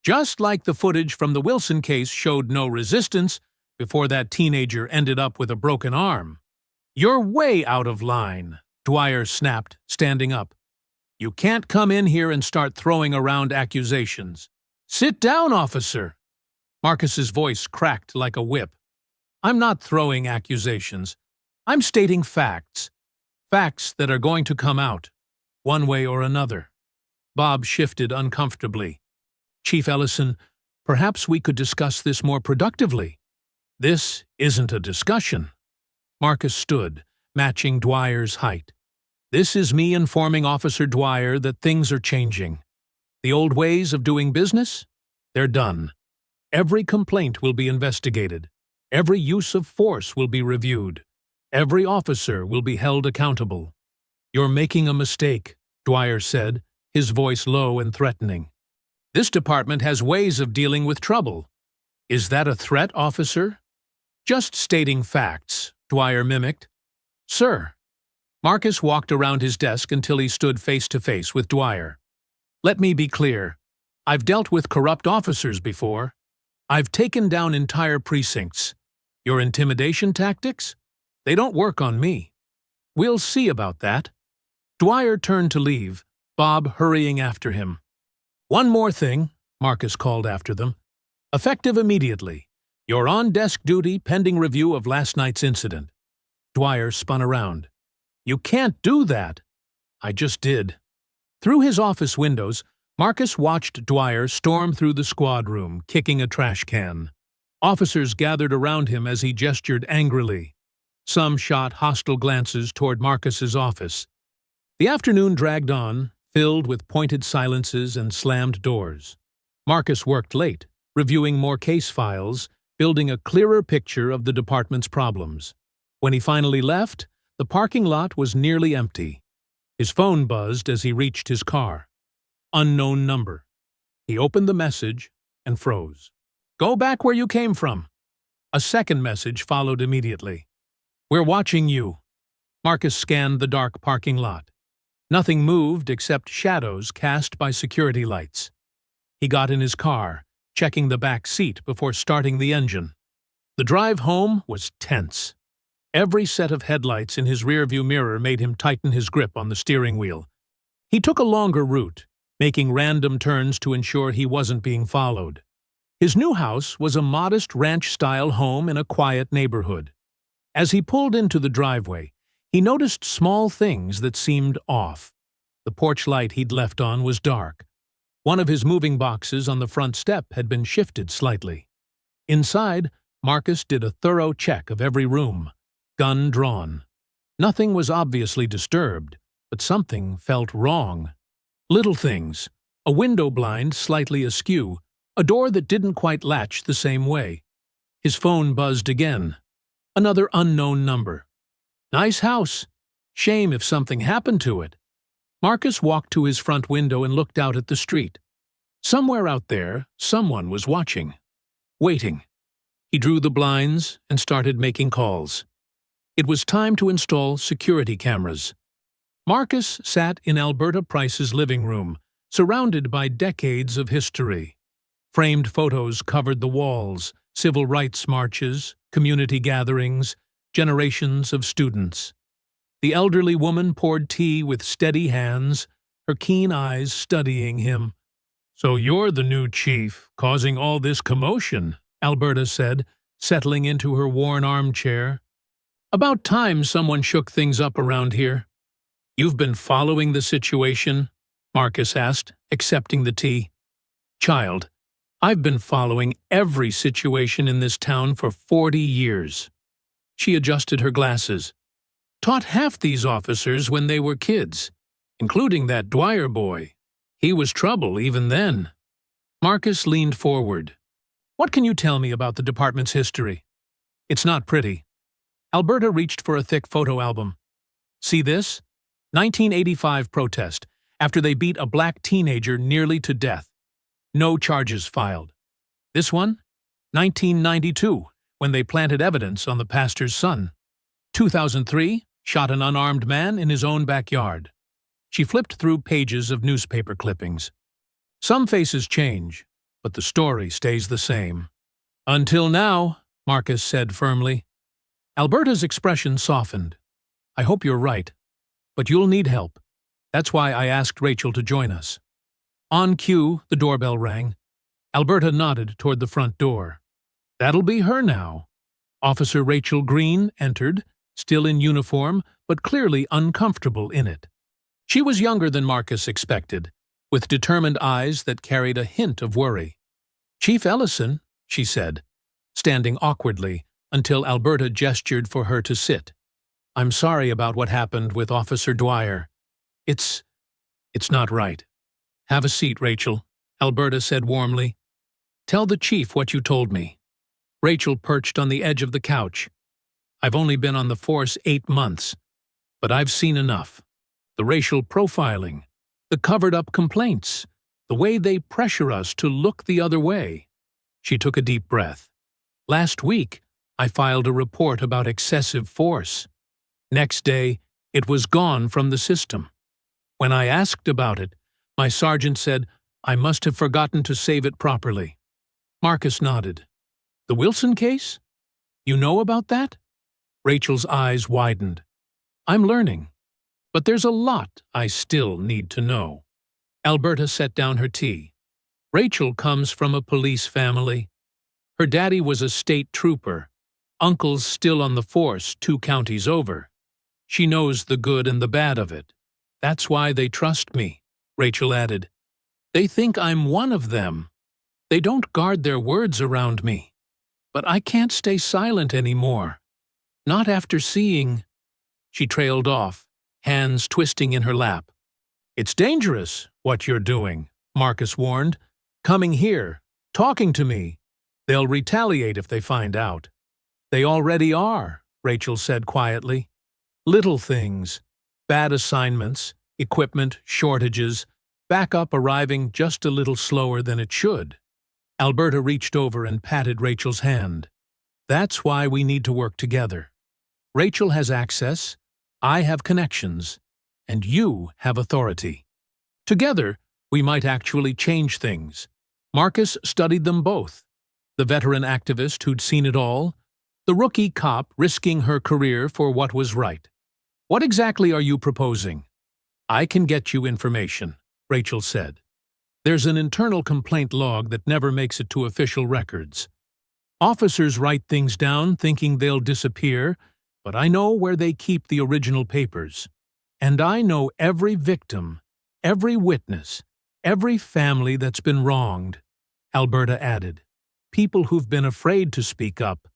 "Just like the footage from the Wilson case showed no resistance before that teenager ended up with a broken arm." "You're way out of line," Dwyer snapped, standing up. "You can't come in here and start throwing around accusations." "Sit down, officer." Marcus's voice cracked like a whip. "I'm not throwing accusations. I'm stating facts. Facts that are going to come out, one way or another." Bob shifted uncomfortably. "Chief Ellison, perhaps we could discuss this more productively." "This isn't a discussion." Marcus stood, matching Dwyer's height. "This is me informing Officer Dwyer that things are changing. The old ways of doing business? They're done. Every complaint will be investigated. Every use of force will be reviewed. Every officer will be held accountable. You're making a mistake, Dwyer said, his voice low and threatening. This department has ways of dealing with trouble. Is that a threat, officer? Just stating facts, Dwyer mimicked. Sir. Marcus walked around his desk until he stood face to face with Dwyer. Let me be clear. I've dealt with corrupt officers before. I've taken down entire precincts. Your intimidation tactics? They don't work on me. We'll see about that. Dwyer turned to leave, Bob hurrying after him. One more thing, Marcus called after them. Effective immediately. You're on desk duty pending review of last night's incident. Dwyer spun around. You can't do that. I just did. Through his office windows, Marcus watched Dwyer storm through the squad room, kicking a trash can. Officers gathered around him as he gestured angrily. Some shot hostile glances toward Marcus's office. The afternoon dragged on, filled with pointed silences and slammed doors. Marcus worked late, reviewing more case files, building a clearer picture of the department's problems. When he finally left, the parking lot was nearly empty. His phone buzzed as he reached his car. Unknown number. He opened the message and froze. Go back where you came from. A second message followed immediately. We're watching you. Marcus scanned the dark parking lot. Nothing moved except shadows cast by security lights. He got in his car, checking the back seat before starting the engine. The drive home was tense. Every set of headlights in his rearview mirror made him tighten his grip on the steering wheel. He took a longer route, making random turns to ensure he wasn't being followed. His new house was a modest ranch-style home in a quiet neighborhood. As he pulled into the driveway, he noticed small things that seemed off. The porch light he'd left on was dark. One of his moving boxes on the front step had been shifted slightly. Inside, Marcus did a thorough check of every room, gun drawn. Nothing was obviously disturbed, but something felt wrong. Little things, a window blind slightly askew, a door that didn't quite latch the same way. His phone buzzed again. Another unknown number. Nice house. Shame if something happened to it. Marcus walked to his front window and looked out at the street. Somewhere out there, someone was watching. Waiting. He drew the blinds and started making calls. It was time to install security cameras. Marcus sat in Alberta Price's living room, surrounded by decades of history. Framed photos covered the walls, civil rights marches, community gatherings, generations of students. The elderly woman poured tea with steady hands, her keen eyes studying him. "So you're the new chief, causing all this commotion," Alberta said, settling into her worn armchair. "About time someone shook things up around here." "You've been following the situation?" Marcus asked, accepting the tea. "Child, I've been following every situation in this town for 40 years. She adjusted her glasses. "Taught half these officers when they were kids, including that Dwyer boy. He was trouble even then." Marcus leaned forward. "What can you tell me about the department's history?" "It's not pretty." Alberta reached for a thick photo album. "See this? 1985 protest, after they beat a black teenager nearly to death. No charges filed. This one? 1992, when they planted evidence on the pastor's son. 2003, shot an unarmed man in his own backyard." She flipped through pages of newspaper clippings. "Some faces change, but the story stays the same." "Until now," Marcus said firmly. Alberta's expression softened. "I hope you're right, but you'll need help. That's why I asked Rachel to join us." On cue, the doorbell rang. Alberta nodded toward the front door. "That'll be her now." Officer Rachel Green entered, still in uniform, but clearly uncomfortable in it. She was younger than Marcus expected, with determined eyes that carried a hint of worry. "Chief Ellison," she said, standing awkwardly until Alberta gestured for her to sit. "I'm sorry about what happened with Officer Dwyer. It's not right." Have a seat, Rachel, Alberta said warmly. Tell the chief what you told me. Rachel perched on the edge of the couch. I've only been on the force 8 months, but I've seen enough. The racial profiling, the covered-up complaints, the way they pressure us to look the other way. She took a deep breath. Last week, I filed a report about excessive force. Next day, it was gone from the system. When I asked about it, my sergeant said I must have forgotten to save it properly. Marcus nodded. The Wilson case? You know about that? Rachel's eyes widened. I'm learning, but there's a lot I still need to know. Alberta set down her tea. Rachel comes from a police family. Her daddy was a state trooper. Uncle's still on the force 2 counties over. She knows the good and the bad of it. That's why they trust me, Rachel added. They think I'm one of them. They don't guard their words around me. But I can't stay silent anymore. Not after seeing... She trailed off, hands twisting in her lap. It's dangerous, what you're doing, Marcus warned. Coming here, talking to me. They'll retaliate if they find out. They already are, Rachel said quietly. Little things, bad assignments, equipment shortages, backup arriving just a little slower than it should. Alberta reached over and patted Rachel's hand. That's why we need to work together. Rachel has access, I have connections, and you have authority. Together, we might actually change things. Marcus studied them both. The veteran activist who'd seen it all, the rookie cop risking her career for what was right. What exactly are you proposing? I can get you information, Rachel said. There's an internal complaint log that never makes it to official records. Officers write things down thinking they'll disappear, but I know where they keep the original papers. And I know every victim, every witness, every family that's been wronged, Alberta added. People who've been afraid to speak up,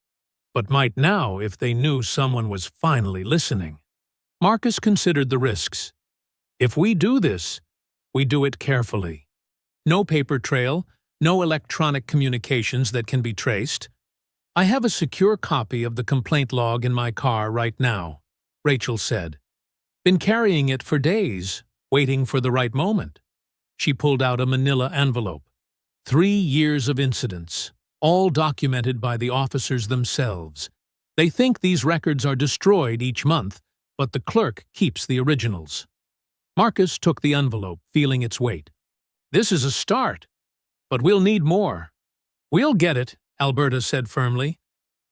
but might now if they knew someone was finally listening. Marcus considered the risks. If we do this, we do it carefully. No paper trail, no electronic communications that can be traced. I have a secure copy of the complaint log in my car right now, Rachel said. Been carrying it for days, waiting for the right moment. She pulled out a manila envelope. 3 years of incidents, all documented by the officers themselves. They think these records are destroyed each month, but the clerk keeps the originals. Marcus took the envelope, feeling its weight. This is a start, but we'll need more. We'll get it, Alberta said firmly.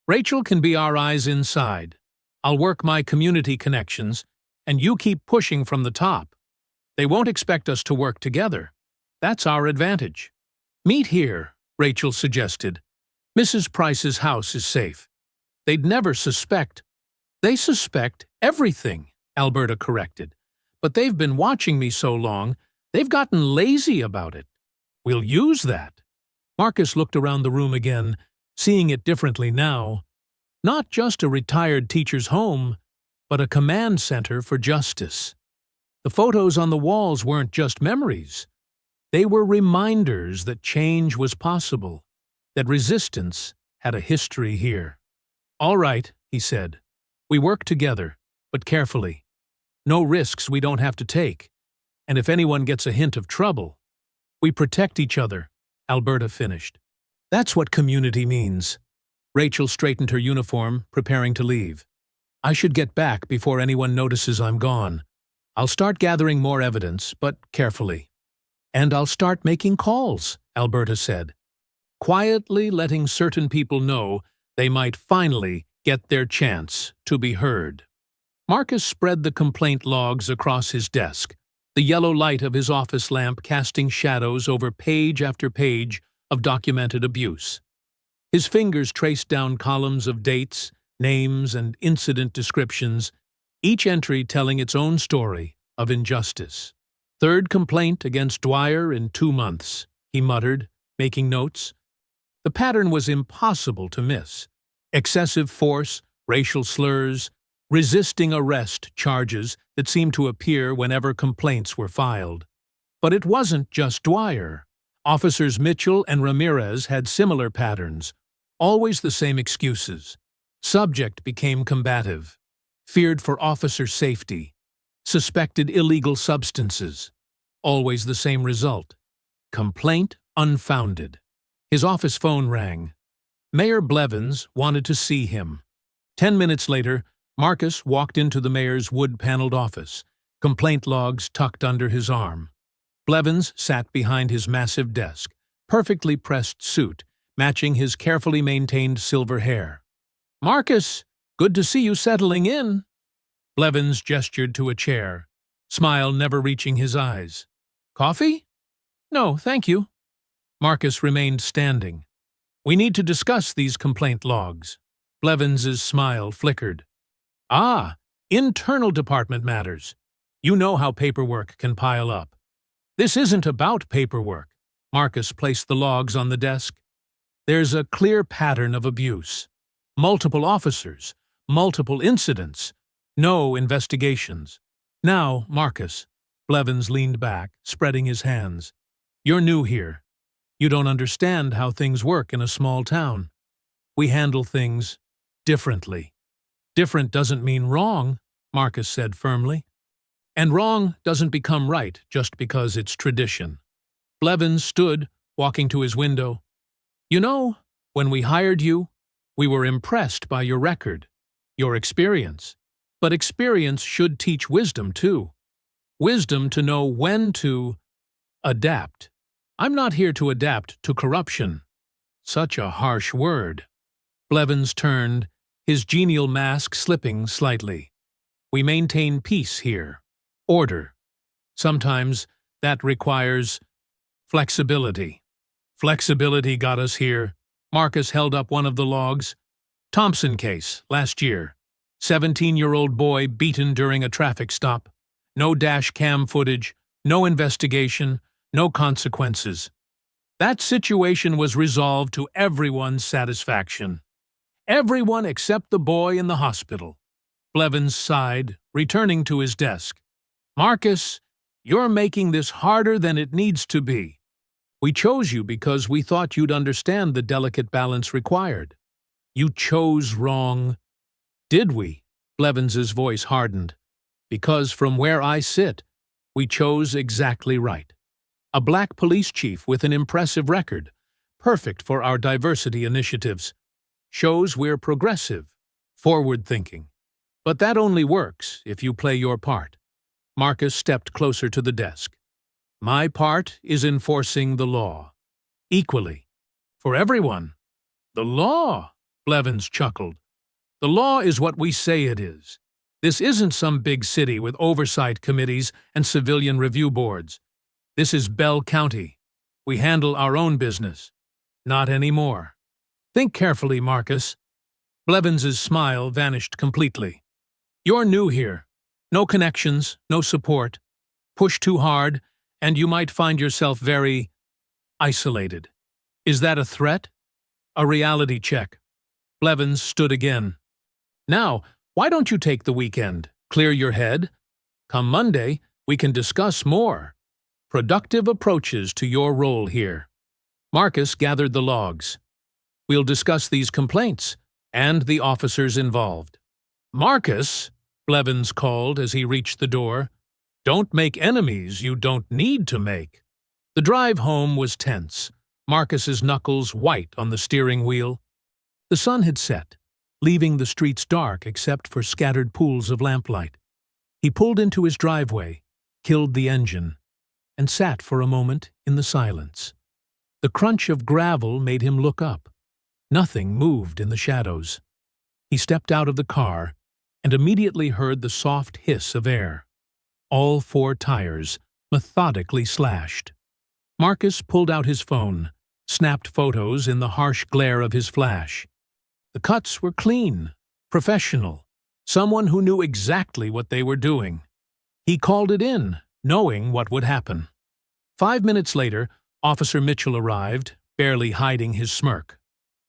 Rachel can be our eyes inside. I'll work my community connections, and you keep pushing from the top. They won't expect us to work together. That's our advantage. Meet here, Rachel suggested. Mrs. Price's house is safe. They'd never suspect. They suspect everything, Alberta corrected. But they've been watching me so long, they've gotten lazy about it. We'll use that. Marcus looked around the room again, seeing it differently now. Not just a retired teacher's home, but a command center for justice. The photos on the walls weren't just memories. They were reminders that change was possible, that resistance had a history here. All right, he said. We work together, but carefully. No risks we don't have to take. And if anyone gets a hint of trouble, we protect each other, Alberta finished. That's what community means. Rachel straightened her uniform, preparing to leave. I should get back before anyone notices I'm gone. I'll start gathering more evidence, but carefully. And I'll start making calls, Alberta said, quietly letting certain people know they might finally get their chance to be heard. Marcus spread the complaint logs across his desk, the yellow light of his office lamp casting shadows over page after page of documented abuse. His fingers traced down columns of dates, names, and incident descriptions, each entry telling its own story of injustice. Third complaint against Dwyer in 2 months, he muttered, making notes. The pattern was impossible to miss. Excessive force, racial slurs, resisting arrest charges that seemed to appear whenever complaints were filed. But it wasn't just Dwyer. Officers Mitchell and Ramirez had similar patterns, always the same excuses. Subject became combative, feared for officer safety, suspected illegal substances. Always the same result. Complaint unfounded. His office phone rang. Mayor Blevins wanted to see him. 10 minutes later, Marcus walked into the mayor's wood-paneled office, complaint logs tucked under his arm. Blevins sat behind his massive desk, perfectly pressed suit, matching his carefully maintained silver hair. "Marcus, good to see you settling in." Blevins gestured to a chair, smile never reaching his eyes. "Coffee?" "No, thank you." Marcus remained standing. "We need to discuss these complaint logs." Blevins's smile flickered. "Ah, internal department matters. You know how paperwork can pile up." "This isn't about paperwork." Marcus placed the logs on the desk. "There's a clear pattern of abuse. Multiple officers, multiple incidents, no investigations. Now, Marcus," Blevins leaned back, spreading his hands, "you're new here. You don't understand how things work in a small town. We handle things differently." "Different doesn't mean wrong," Marcus said firmly. "And wrong doesn't become right just because it's tradition." Blevins stood, walking to his window. "You know, when we hired you, we were impressed by your record, your experience. But experience should teach wisdom, too. Wisdom to know when to adapt. I'm not here to adapt to corruption." Such a harsh word. Blevins turned, his genial mask slipping slightly. "We maintain peace here. Order. Sometimes that requires flexibility." "Flexibility got us here." Marcus held up one of the logs. "Thompson case, last year. 17-year-old boy beaten during a traffic stop. No dash cam footage, no investigation, no consequences. That situation was resolved to everyone's satisfaction. Everyone except the boy in the hospital." Blevins sighed, returning to his desk. "Marcus, you're making this harder than it needs to be. We chose you because we thought you'd understand the delicate balance required. You chose wrong." "Did we?" Blevins's voice hardened. "Because from where I sit, we chose exactly right. A black police chief with an impressive record, perfect for our diversity initiatives. Shows we're progressive, forward-thinking. But that only works if you play your part." Marcus stepped closer to the desk. "My part is enforcing the law. Equally. For everyone." "The law?" Blevins chuckled. "The law is what we say it is. This isn't some big city with oversight committees and civilian review boards. This is Bell County. We handle our own business. Not anymore. Think carefully, Marcus." Blevins's smile vanished completely. "You're new here. No connections, no support. Push too hard, and you might find yourself very isolated. Is that a threat?" "A reality check." Blevins stood again. "Now, why don't you take the weekend? Clear your head. Come Monday, we can discuss more. Productive approaches to your role here." Marcus gathered the logs. "We'll discuss these complaints and the officers involved." "Marcus," Blevins called as he reached the door, "don't make enemies you don't need to make." The drive home was tense, Marcus's knuckles white on the steering wheel. The sun had set, leaving the streets dark except for scattered pools of lamplight. He pulled into his driveway, killed the engine, and sat for a moment in the silence. The crunch of gravel made him look up. Nothing moved in the shadows. He stepped out of the car and immediately heard the soft hiss of air. All 4 tires methodically slashed. Marcus pulled out his phone, snapped photos in the harsh glare of his flash. The cuts were clean, professional, someone who knew exactly what they were doing. He called it in, knowing what would happen. 5 minutes later, Officer Mitchell arrived, barely hiding his smirk.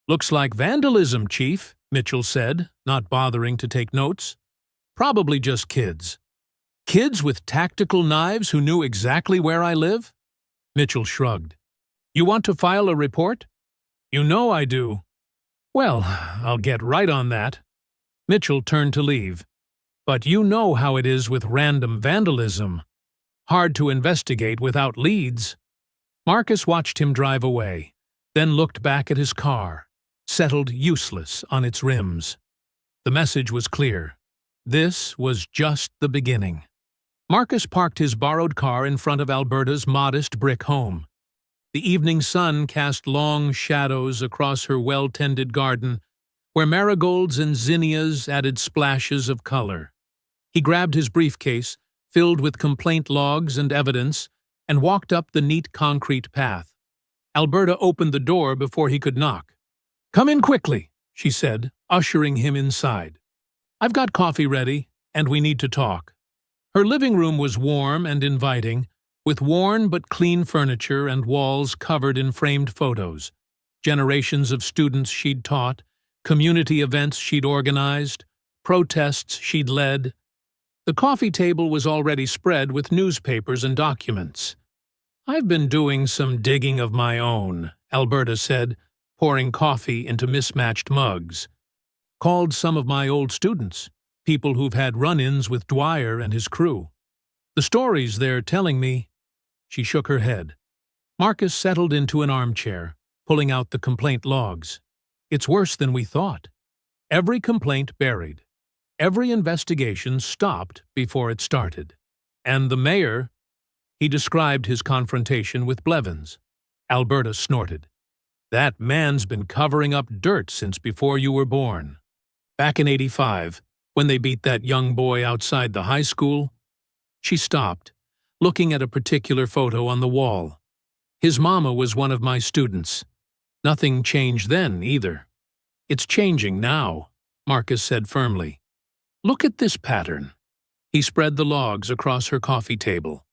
"Looks like vandalism, Chief," Mitchell said, not bothering to take notes. "Probably just kids." Kids with tactical knives who knew exactly where I live? Mitchell shrugged. You want to file a report? You know I do. Well, I'll get right on that. Mitchell turned to leave. But you know how it is with random vandalism. Hard to investigate without leads. Marcus watched him drive away, then looked back at his car, settled useless on its rims. The message was clear. This was just the beginning. Marcus parked his borrowed car in front of Alberta's modest brick home. The evening sun cast long shadows across her well-tended garden, where marigolds and zinnias added splashes of color. He grabbed his briefcase, filled with complaint logs and evidence, and walked up the neat concrete path. Alberta opened the door before he could knock. "Come in quickly," she said, ushering him inside. "I've got coffee ready, and we need to talk." Her living room was warm and inviting, with worn but clean furniture and walls covered in framed photos, generations of students she'd taught, community events she'd organized, protests she'd led. The coffee table was already spread with newspapers and documents. "I've been doing some digging of my own," Alberta said, pouring coffee into mismatched mugs. "Called some of my old students, people who've had run-ins with Dwyer and his crew. The stories they're telling me—" She shook her head. Marcus settled into an armchair, pulling out the complaint logs. "It's worse than we thought. Every complaint buried. Every investigation stopped before it started. And the mayor—" He described his confrontation with Blevins. Alberta snorted. "That man's been covering up dirt since before you were born. Back in '85, when they beat that young boy outside the high school—" She stopped, looking at a particular photo on the wall. "His mama was one of my students. Nothing changed then, either. It's changing now," Marcus said firmly. "Look at this pattern." He spread the logs across her coffee table.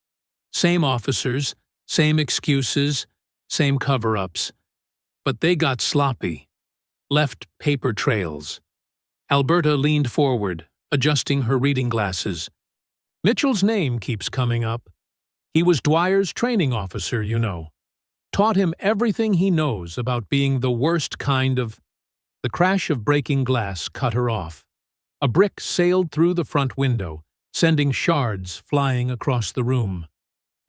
Same officers, same excuses, same cover-ups. But they got sloppy. Left paper trails. Alberta leaned forward, adjusting her reading glasses. "Mitchell's name keeps coming up. He was Dwyer's training officer, you know. Taught him everything he knows about being the worst kind of—" The crash of breaking glass cut her off. A brick sailed through the front window, sending shards flying across the room.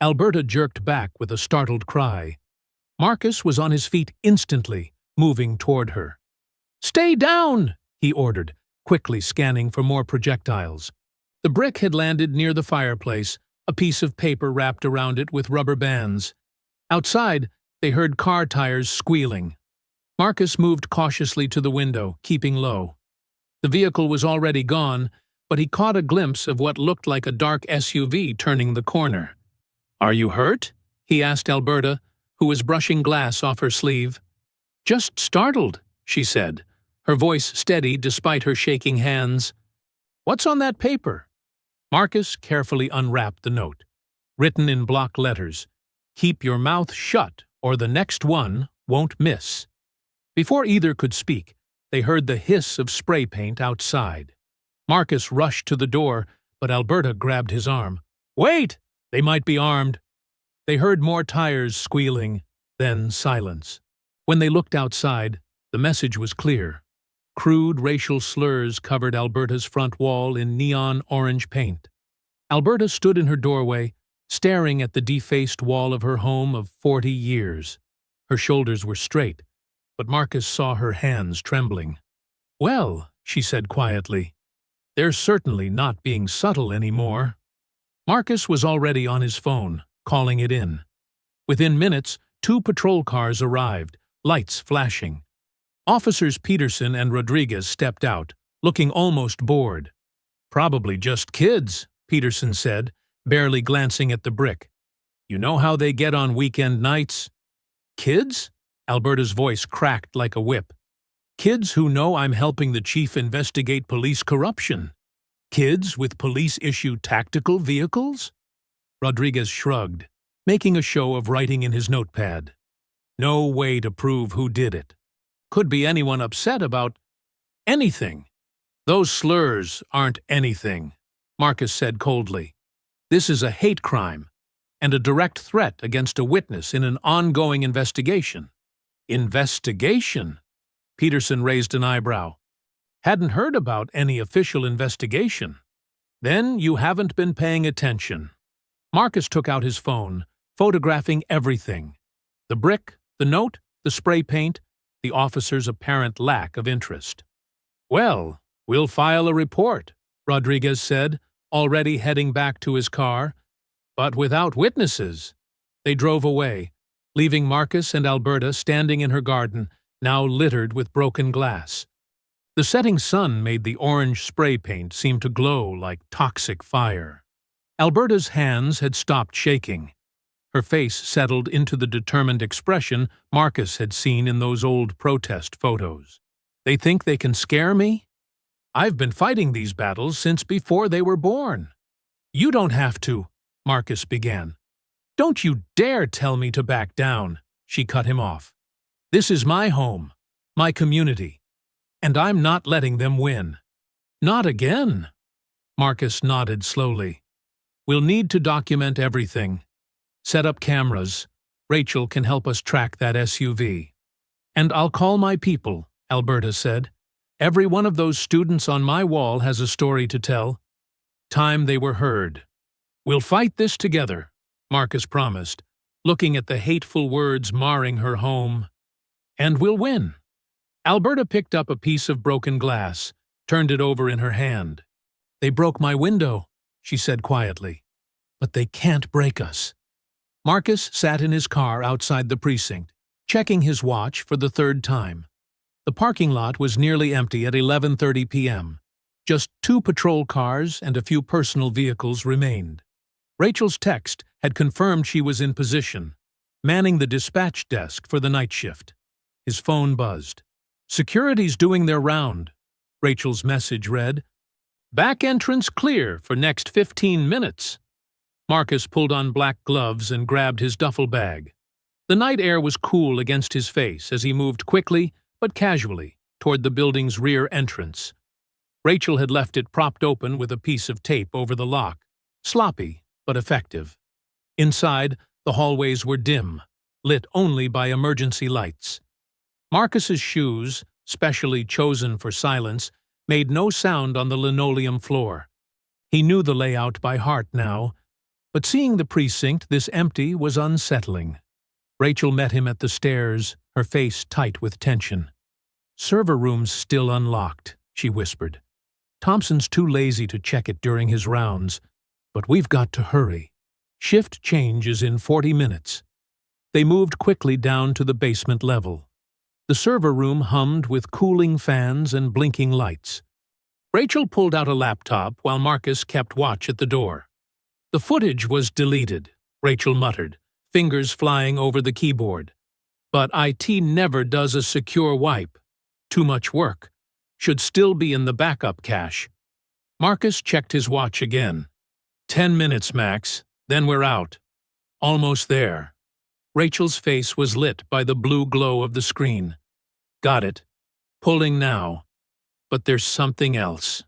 Alberta jerked back with a startled cry. Marcus was on his feet instantly, moving toward her. "Stay down!" he ordered, quickly scanning for more projectiles. The brick had landed near the fireplace, a piece of paper wrapped around it with rubber bands. Outside, they heard car tires squealing. Marcus moved cautiously to the window, keeping low. The vehicle was already gone, but he caught a glimpse of what looked like a dark SUV turning the corner. "Are you hurt?" he asked Alberta, who was brushing glass off her sleeve. "Just startled," she said, her voice steady despite her shaking hands. "What's on that paper?" Marcus carefully unwrapped the note. Written in block letters, "Keep your mouth shut, or the next one won't miss." Before either could speak, they heard the hiss of spray paint outside. Marcus rushed to the door, but Alberta grabbed his arm. "Wait! They might be armed." They heard more tires squealing, then silence. When they looked outside, the message was clear. Crude racial slurs covered Alberta's front wall in neon orange paint. Alberta stood in her doorway, staring at the defaced wall of her home of 40 years. Her shoulders were straight, but Marcus saw her hands trembling. "Well," she said quietly, "they're certainly not being subtle anymore." Marcus was already on his phone, calling it in. Within minutes, 2 patrol cars arrived, lights flashing. Officers Peterson and Rodriguez stepped out, looking almost bored. "Probably just kids," Peterson said, barely glancing at the brick. "You know how they get on weekend nights?" "Kids?" Alberta's voice cracked like a whip. "Kids who know I'm helping the chief investigate police corruption. Kids with police-issued tactical vehicles?" Rodriguez shrugged, making a show of writing in his notepad. "No way to prove who did it. Could be anyone upset about anything." "Those slurs aren't anything," Marcus said coldly. This is a hate crime and a direct threat against a witness in an ongoing investigation. Investigation? Peterson raised an eyebrow. Hadn't heard about any official investigation. Then you haven't been paying attention. Marcus took out his phone, photographing everything. The brick, the note, the spray paint, the officer's apparent lack of interest. Well, we'll file a report, Rodriguez said, already heading back to his car. But without witnesses. They drove away, leaving Marcus and Alberta standing in her garden, now littered with broken glass. The setting sun made the orange spray paint seem to glow like toxic fire. Alberta's hands had stopped shaking. Her face settled into the determined expression Marcus had seen in those old protest photos. They think they can scare me? I've been fighting these battles since before they were born. You don't have to, Marcus began. Don't you dare tell me to back down, she cut him off. This is my home, my community, and I'm not letting them win. Not again. Marcus nodded slowly. We'll need to document everything. Set up cameras. Rachel can help us track that SUV. And I'll call my people, Alberta said. Every one of those students on my wall has a story to tell. Time they were heard. We'll fight this together, Marcus promised, looking at the hateful words marring her home. And we'll win. Alberta picked up a piece of broken glass, turned it over in her hand. They broke my window, she said quietly. But they can't break us. Marcus sat in his car outside the precinct, checking his watch for the third time. The parking lot was nearly empty at 11:30 p.m. Just 2 patrol cars and a few personal vehicles remained. Rachel's text had confirmed she was in position, manning the dispatch desk for the night shift. His phone buzzed. Security's doing their round, Rachel's message read. Back entrance clear for next 15 minutes. Marcus pulled on black gloves and grabbed his duffel bag. The night air was cool against his face as he moved quickly but casually toward the building's rear entrance. Rachel had left it propped open with a piece of tape over the lock, sloppy but effective. Inside, the hallways were dim, lit only by emergency lights. Marcus's shoes, specially chosen for silence, made no sound on the linoleum floor. He knew the layout by heart now, but seeing the precinct this empty was unsettling. Rachel met him at the stairs, her face tight with tension. Server room's still unlocked, she whispered. Thompson's too lazy to check it during his rounds, but we've got to hurry. Shift change is in 40 minutes. They moved quickly down to the basement level. The server room hummed with cooling fans and blinking lights. Rachel pulled out a laptop while Marcus kept watch at the door. The footage was deleted, Rachel muttered, fingers flying over the keyboard. But IT never does a secure wipe. Too much work. Should still be in the backup cache. Marcus checked his watch again. 10 minutes, Max, then we're out. Almost there. Rachel's face was lit by the blue glow of the screen. Got it. Pulling now. But there's something else.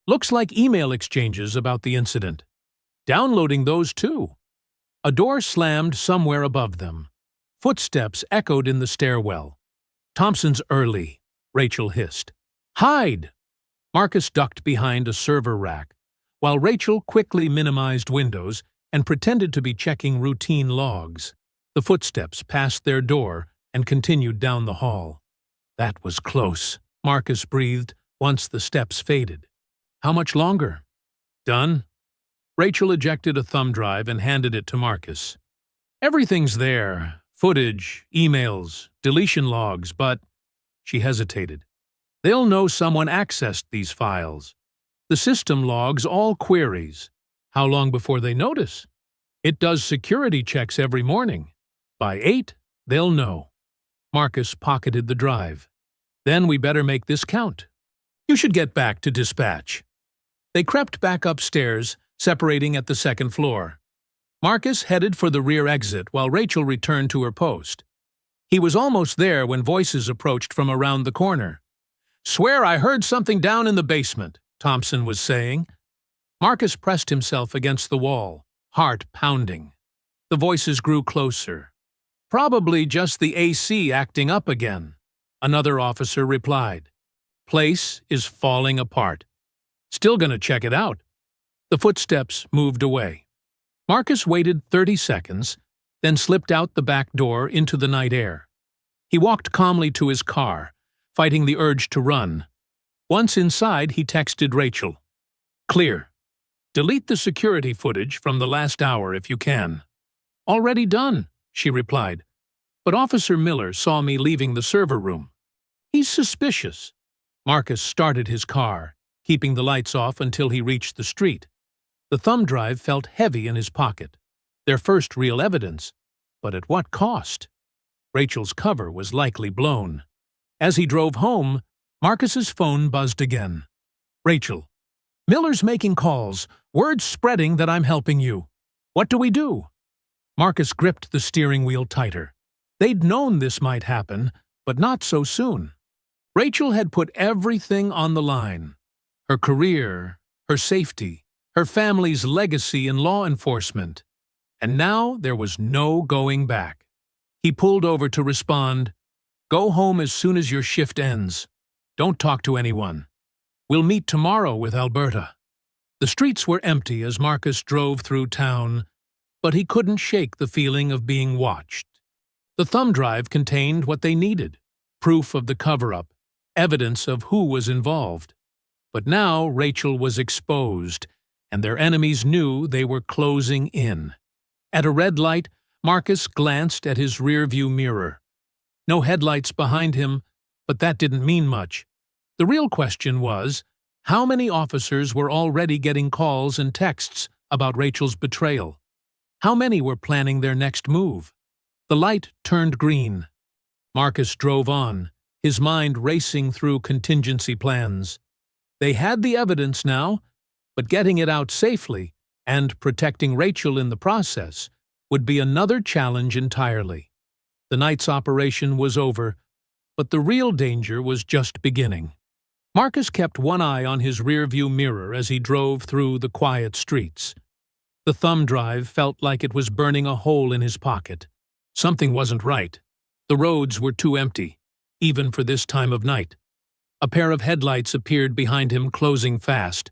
Looks like email exchanges about the incident. Downloading those too. A door slammed somewhere above them. Footsteps echoed in the stairwell. Thompson's early, Rachel hissed. Hide! Marcus ducked behind a server rack, while Rachel quickly minimized windows and pretended to be checking routine logs. The footsteps passed their door and continued down the hall. That was close, Marcus breathed once the steps faded. How much longer? Done? Rachel ejected a thumb drive and handed it to Marcus. Everything's there. Footage, emails, deletion logs, but… She hesitated. They'll know someone accessed these files. The system logs all queries. How long before they notice? It does security checks every morning. By 8, they'll know. Marcus pocketed the drive. Then we better make this count. You should get back to dispatch. They crept back upstairs, separating at the second floor. Marcus headed for the rear exit while Rachel returned to her post. He was almost there when voices approached from around the corner. Swear I heard something down in the basement, Thompson was saying. Marcus pressed himself against the wall, heart pounding. The voices grew closer. "Probably just the AC acting up again," another officer replied. "Place is falling apart. Still gonna check it out." The footsteps moved away. Marcus waited 30 seconds, then slipped out the back door into the night air. He walked calmly to his car, fighting the urge to run. Once inside, he texted Rachel. "Clear. Delete the security footage from the last hour if you can." "Already done," she replied. "But Officer Miller saw me leaving the server room. He's suspicious." Marcus started his car, keeping the lights off until he reached the street. The thumb drive felt heavy in his pocket. Their first real evidence, but at what cost? Rachel's cover was likely blown. As he drove home, Marcus's phone buzzed again. "Rachel, Miller's making calls, word spreading that I'm helping you. What do we do?" Marcus gripped the steering wheel tighter. They'd known this might happen, but not so soon. Rachel had put everything on the line. Her career, her safety, her family's legacy in law enforcement. And now there was no going back. He pulled over to respond, "Go home as soon as your shift ends. Don't talk to anyone. We'll meet tomorrow with Alberta." The streets were empty as Marcus drove through town, but he couldn't shake the feeling of being watched. The thumb drive contained what they needed, proof of the cover-up, evidence of who was involved. But now Rachel was exposed, and their enemies knew they were closing in. At a red light, Marcus glanced at his rearview mirror. No headlights behind him, but that didn't mean much. The real question was, how many officers were already getting calls and texts about Rachel's betrayal? How many were planning their next move? The light turned green. Marcus drove on, his mind racing through contingency plans. They had the evidence now, but getting it out safely and protecting Rachel in the process would be another challenge entirely. The night's operation was over, but the real danger was just beginning. Marcus kept one eye on his rearview mirror as he drove through the quiet streets. The thumb drive felt like it was burning a hole in his pocket. Something wasn't right. The roads were too empty, even for this time of night. A pair of headlights appeared behind him, closing fast.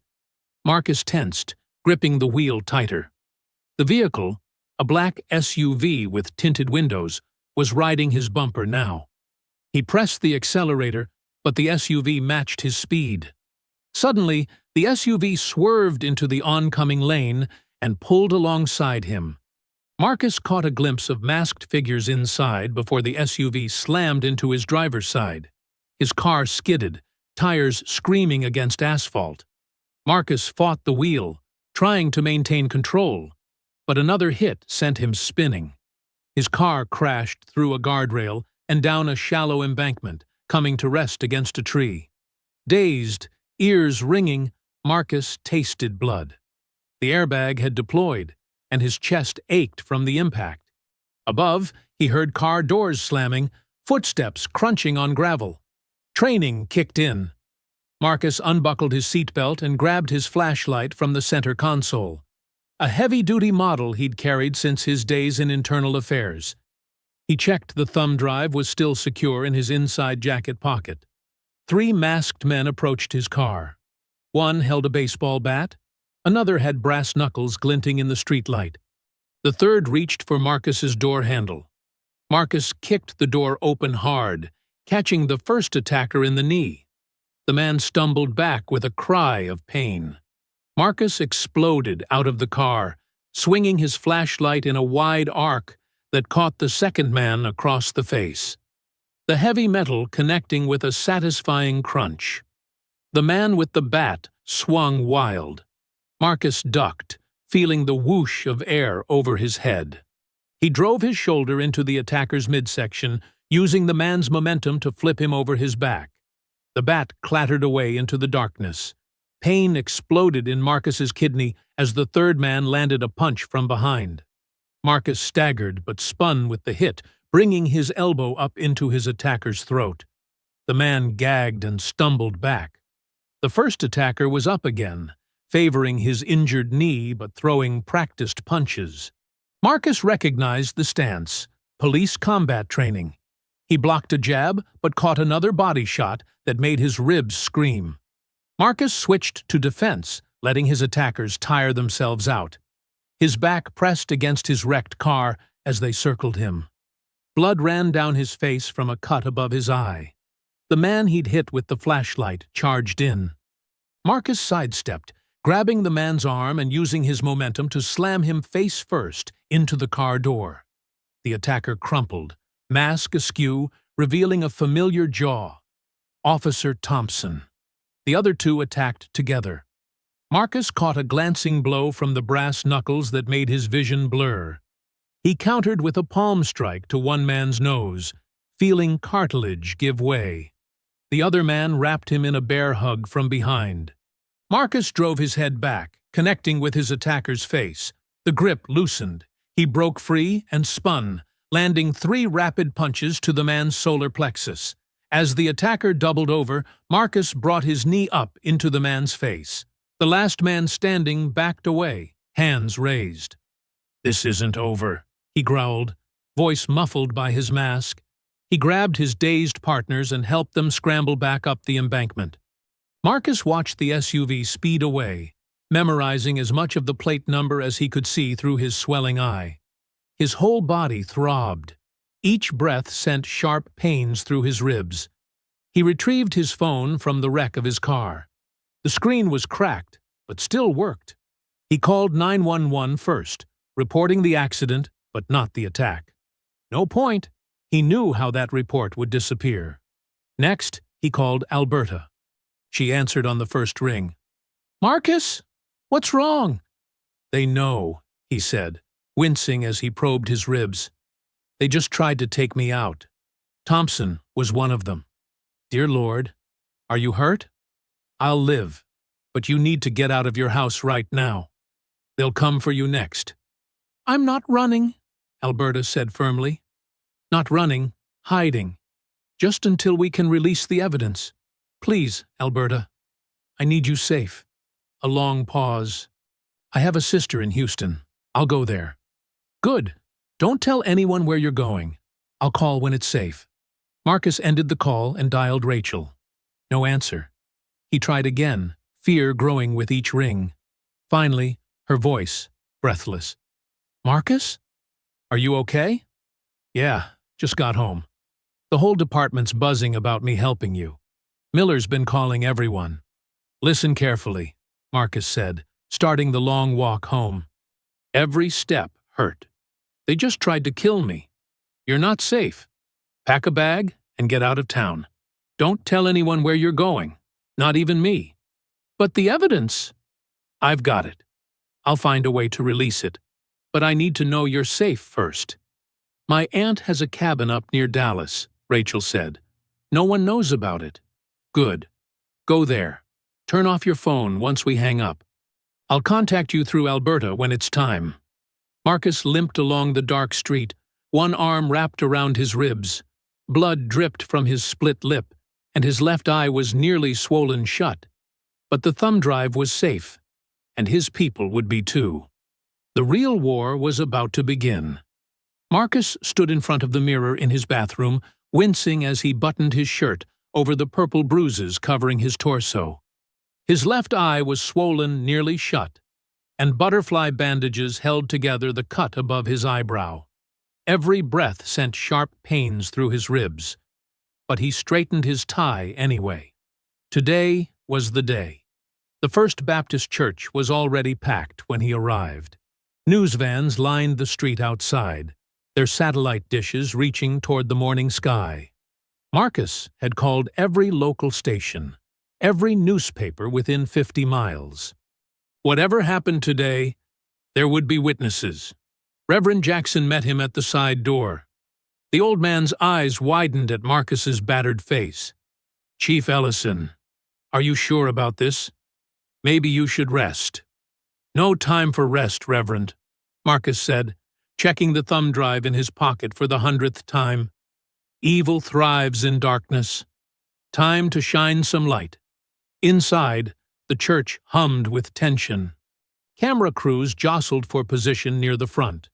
Marcus tensed, gripping the wheel tighter. The vehicle, a black SUV with tinted windows, was riding his bumper now. He pressed the accelerator, but the SUV matched his speed. Suddenly, the SUV swerved into the oncoming lane and pulled alongside him. Marcus caught a glimpse of masked figures inside before the SUV slammed into his driver's side. His car skidded, tires screaming against asphalt. Marcus fought the wheel, trying to maintain control, but another hit sent him spinning. His car crashed through a guardrail and down a shallow embankment, coming to rest against a tree. Dazed, ears ringing, Marcus tasted blood. The airbag had deployed, and his chest ached from the impact. Above, he heard car doors slamming, footsteps crunching on gravel. Training kicked in. Marcus unbuckled his seatbelt and grabbed his flashlight from the center console. A heavy-duty model he'd carried since his days in internal affairs. He checked the thumb drive was still secure in his inside jacket pocket. 3 masked men approached his car. One held a baseball bat. Another had brass knuckles glinting in the streetlight. The third reached for Marcus's door handle. Marcus kicked the door open hard, catching the first attacker in the knee. The man stumbled back with a cry of pain. Marcus exploded out of the car, swinging his flashlight in a wide arc that caught the second man across the face. The heavy metal connecting with a satisfying crunch. The man with the bat swung wild. Marcus ducked, feeling the whoosh of air over his head. He drove his shoulder into the attacker's midsection, using the man's momentum to flip him over his back. The bat clattered away into the darkness. Pain exploded in Marcus's kidney as the third man landed a punch from behind. Marcus staggered but spun with the hit, bringing his elbow up into his attacker's throat. The man gagged and stumbled back. The first attacker was up again, favoring his injured knee but throwing practiced punches. Marcus recognized the stance: police combat training. He blocked a jab but caught another body shot that made his ribs scream. Marcus switched to defense, letting his attackers tire themselves out. His back pressed against his wrecked car as they circled him. Blood ran down his face from a cut above his eye. The man he'd hit with the flashlight charged in. Marcus sidestepped, grabbing the man's arm and using his momentum to slam him face first into the car door. The attacker crumpled, mask askew, revealing a familiar jaw. Officer Thompson. The other two attacked together. Marcus caught a glancing blow from the brass knuckles that made his vision blur. He countered with a palm strike to one man's nose, feeling cartilage give way. The other man wrapped him in a bear hug from behind. Marcus drove his head back, connecting with his attacker's face. The grip loosened. He broke free and spun, landing 3 rapid punches to the man's solar plexus. As the attacker doubled over, Marcus brought his knee up into the man's face. The last man standing backed away, hands raised. "This isn't over," he growled, voice muffled by his mask. He grabbed his dazed partners and helped them scramble back up the embankment. Marcus watched the SUV speed away, memorizing as much of the plate number as he could see through his swelling eye. His whole body throbbed. Each breath sent sharp pains through his ribs. He retrieved his phone from the wreck of his car. The screen was cracked, but still worked. He called 911 first, reporting the accident, but not the attack. No point. He knew how that report would disappear. Next, he called Alberta. She answered on the first ring. "Marcus? What's wrong?" "They know," he said, wincing as he probed his ribs. "They just tried to take me out. Thompson was one of them." "Dear Lord, are you hurt?" "I'll live, but you need to get out of your house right now. They'll come for you next." "I'm not running," Alberta said firmly. "Not running, hiding. Just until we can release the evidence. Please, Alberta. I need you safe." A long pause. "I have a sister in Houston. I'll go there." "Good. Don't tell anyone where you're going. I'll call when it's safe." Marcus ended the call and dialed Rachel. No answer. He tried again, fear growing with each ring. Finally, her voice, breathless. "Marcus? Are you okay?" "Yeah, just got home. The whole department's buzzing about me helping you. Miller's been calling everyone." "Listen carefully," Marcus said, starting the long walk home. "Every step hurt. They just tried to kill me. You're not safe. Pack a bag and get out of town. Don't tell anyone where you're going, not even me." "But the evidence?" "I've got it. I'll find a way to release it. But I need to know you're safe first." "My aunt has a cabin up near Dallas," Rachel said. "No one knows about it." "Good. Go there. Turn off your phone once we hang up. I'll contact you through Alberta when it's time." Marcus limped along the dark street, one arm wrapped around his ribs. Blood dripped from his split lip, and his left eye was nearly swollen shut. But the thumb drive was safe, and his people would be too. The real war was about to begin. Marcus stood in front of the mirror in his bathroom, wincing as he buttoned his shirt over the purple bruises covering his torso. His left eye was swollen nearly shut, and butterfly bandages held together the cut above his eyebrow. Every breath sent sharp pains through his ribs, but he straightened his tie anyway. Today was the day. The First Baptist Church was already packed when he arrived. News vans lined the street outside, their satellite dishes reaching toward the morning sky. Marcus had called every local station, every newspaper within 50 miles. Whatever happened today, there would be witnesses. Reverend Jackson met him at the side door. The old man's eyes widened at Marcus's battered face. "Chief Ellison, are you sure about this? Maybe you should rest." "No time for rest, Reverend," Marcus said, checking the thumb drive in his pocket for the 100th time. "Evil thrives in darkness. Time to shine some light." Inside, The church hummed with tension. Camera crews jostled for position near the front.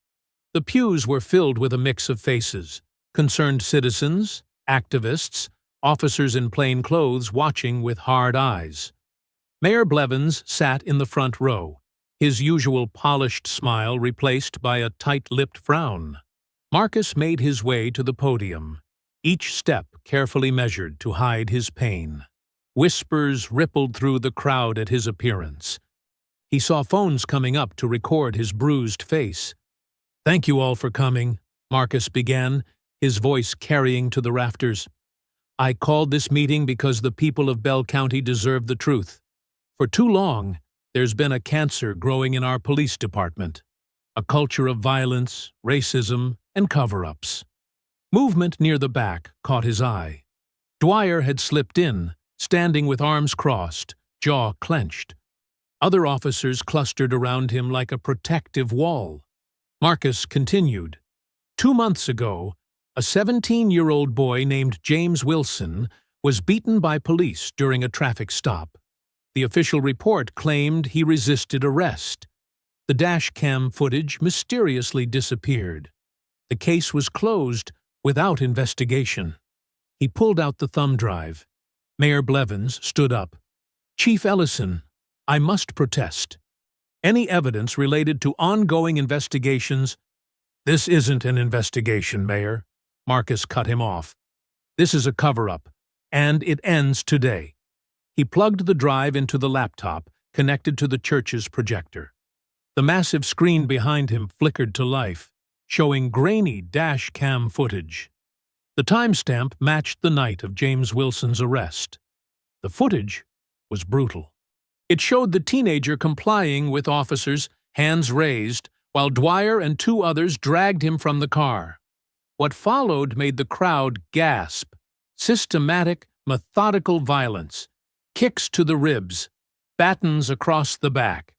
The pews were filled with a mix of faces: concerned citizens, activists, officers in plain clothes watching with hard eyes. Mayor Blevins sat in the front row, his usual polished smile replaced by a tight-lipped frown. Marcus made his way to the podium, each step carefully measured to hide his pain. Whispers rippled through the crowd at his appearance. He saw phones coming up to record his bruised face. "Thank you all for coming," Marcus began, his voice carrying to the rafters. "I called this meeting because the people of Bell County deserve the truth. For too long, there's been a cancer growing in our police department, a culture of violence, racism, and cover-ups." Movement near the back caught his eye. Dwyer had slipped in, standing with arms crossed, jaw clenched. Other officers clustered around him like a protective wall. Marcus continued. 2 months ago, a 17-year-old boy named James Wilson was beaten by police during a traffic stop. The official report claimed he resisted arrest. The dash cam footage mysteriously disappeared. The case was closed without investigation. He pulled out the thumb drive. Mayor Blevins stood up. "Chief Ellison, I must protest. Any evidence related to ongoing investigations—" "This isn't an investigation, Mayor," Marcus cut him off. "This is a cover-up, and it ends today." He plugged the drive into the laptop connected to the church's projector. The massive screen behind him flickered to life, showing grainy dash cam footage. The timestamp matched the night of James Wilson's arrest. The footage was brutal. It showed the teenager complying with officers, hands raised, while Dwyer and 2 others dragged him from the car. What followed made the crowd gasp. Systematic, methodical violence. Kicks to the ribs, batons across the back.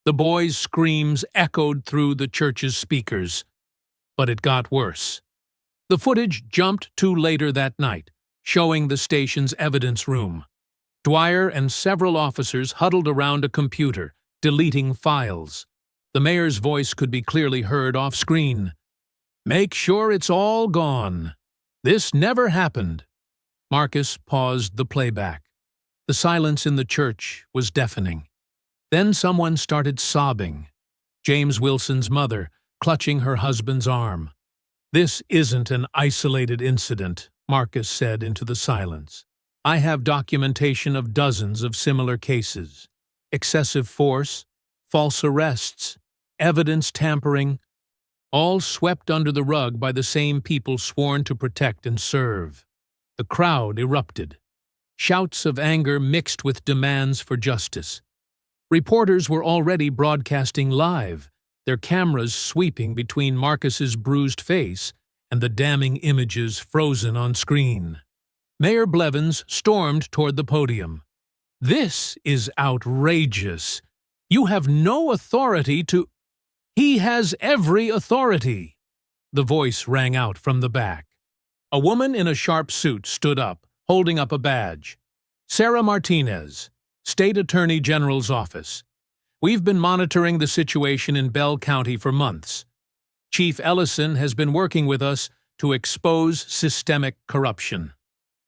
The boy's screams echoed through the church's speakers. But it got worse. The footage jumped to later that night, showing the station's evidence room. Dwyer and several officers huddled around a computer, deleting files. The mayor's voice could be clearly heard off-screen. "Make sure it's all gone. This never happened." Marcus paused the playback. The silence in the church was deafening. Then someone started sobbing. James Wilson's mother, clutching her husband's arm. "This isn't an isolated incident," Marcus said into the silence. "I have documentation of dozens of similar cases. Excessive force, false arrests, evidence tampering, all swept under the rug by the same people sworn to protect and serve." The crowd erupted. Shouts of anger mixed with demands for justice. Reporters were already broadcasting live, their cameras sweeping between Marcus's bruised face and the damning images frozen on screen. Mayor Blevins stormed toward the podium. "This is outrageous. You have no authority to—" "He has every authority!" The voice rang out from the back. A woman in a sharp suit stood up, holding up a badge. "Sarah Martinez, State Attorney General's Office. We've been monitoring the situation in Bell County for months. Chief Ellison has been working with us to expose systemic corruption."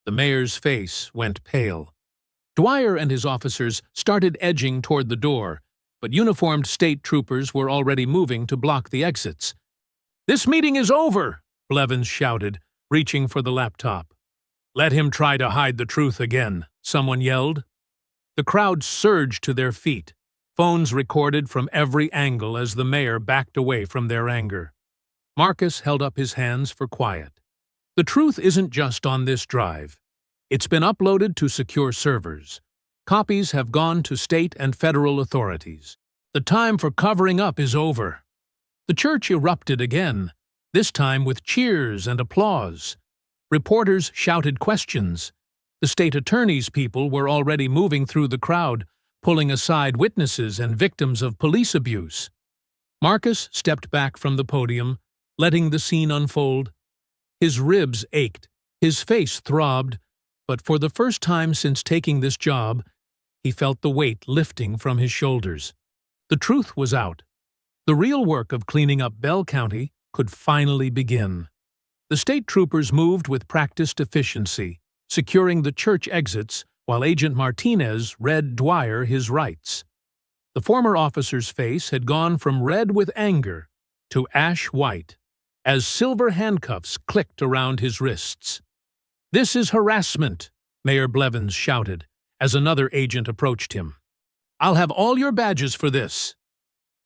The mayor's face went pale. Dwyer and his officers started edging toward the door, but uniformed state troopers were already moving to block the exits. "This meeting is over!" Blevins shouted, reaching for the laptop. "Let him try to hide the truth again," someone yelled. The crowd surged to their feet. Phones recorded from every angle as the mayor backed away from their anger. Marcus held up his hands for quiet. "The truth isn't just on this drive. It's been uploaded to secure servers. Copies have gone to state and federal authorities. The time for covering up is over." The church erupted again, this time with cheers and applause. Reporters shouted questions. The state attorney's people were already moving through the crowd, pulling aside witnesses and victims of police abuse. Marcus stepped back from the podium, letting the scene unfold. His ribs ached, his face throbbed, but for the first time since taking this job, He felt the weight lifting from his shoulders. The truth was out. The real work of cleaning up Bell County could finally begin. The state troopers moved with practiced efficiency, securing the church exits while Agent Martinez read Dwyer his rights. The former officer's face had gone from red with anger to ash white as silver handcuffs clicked around his wrists. "This is harassment," Mayor Blevins shouted as another agent approached him. "I'll have all your badges for this."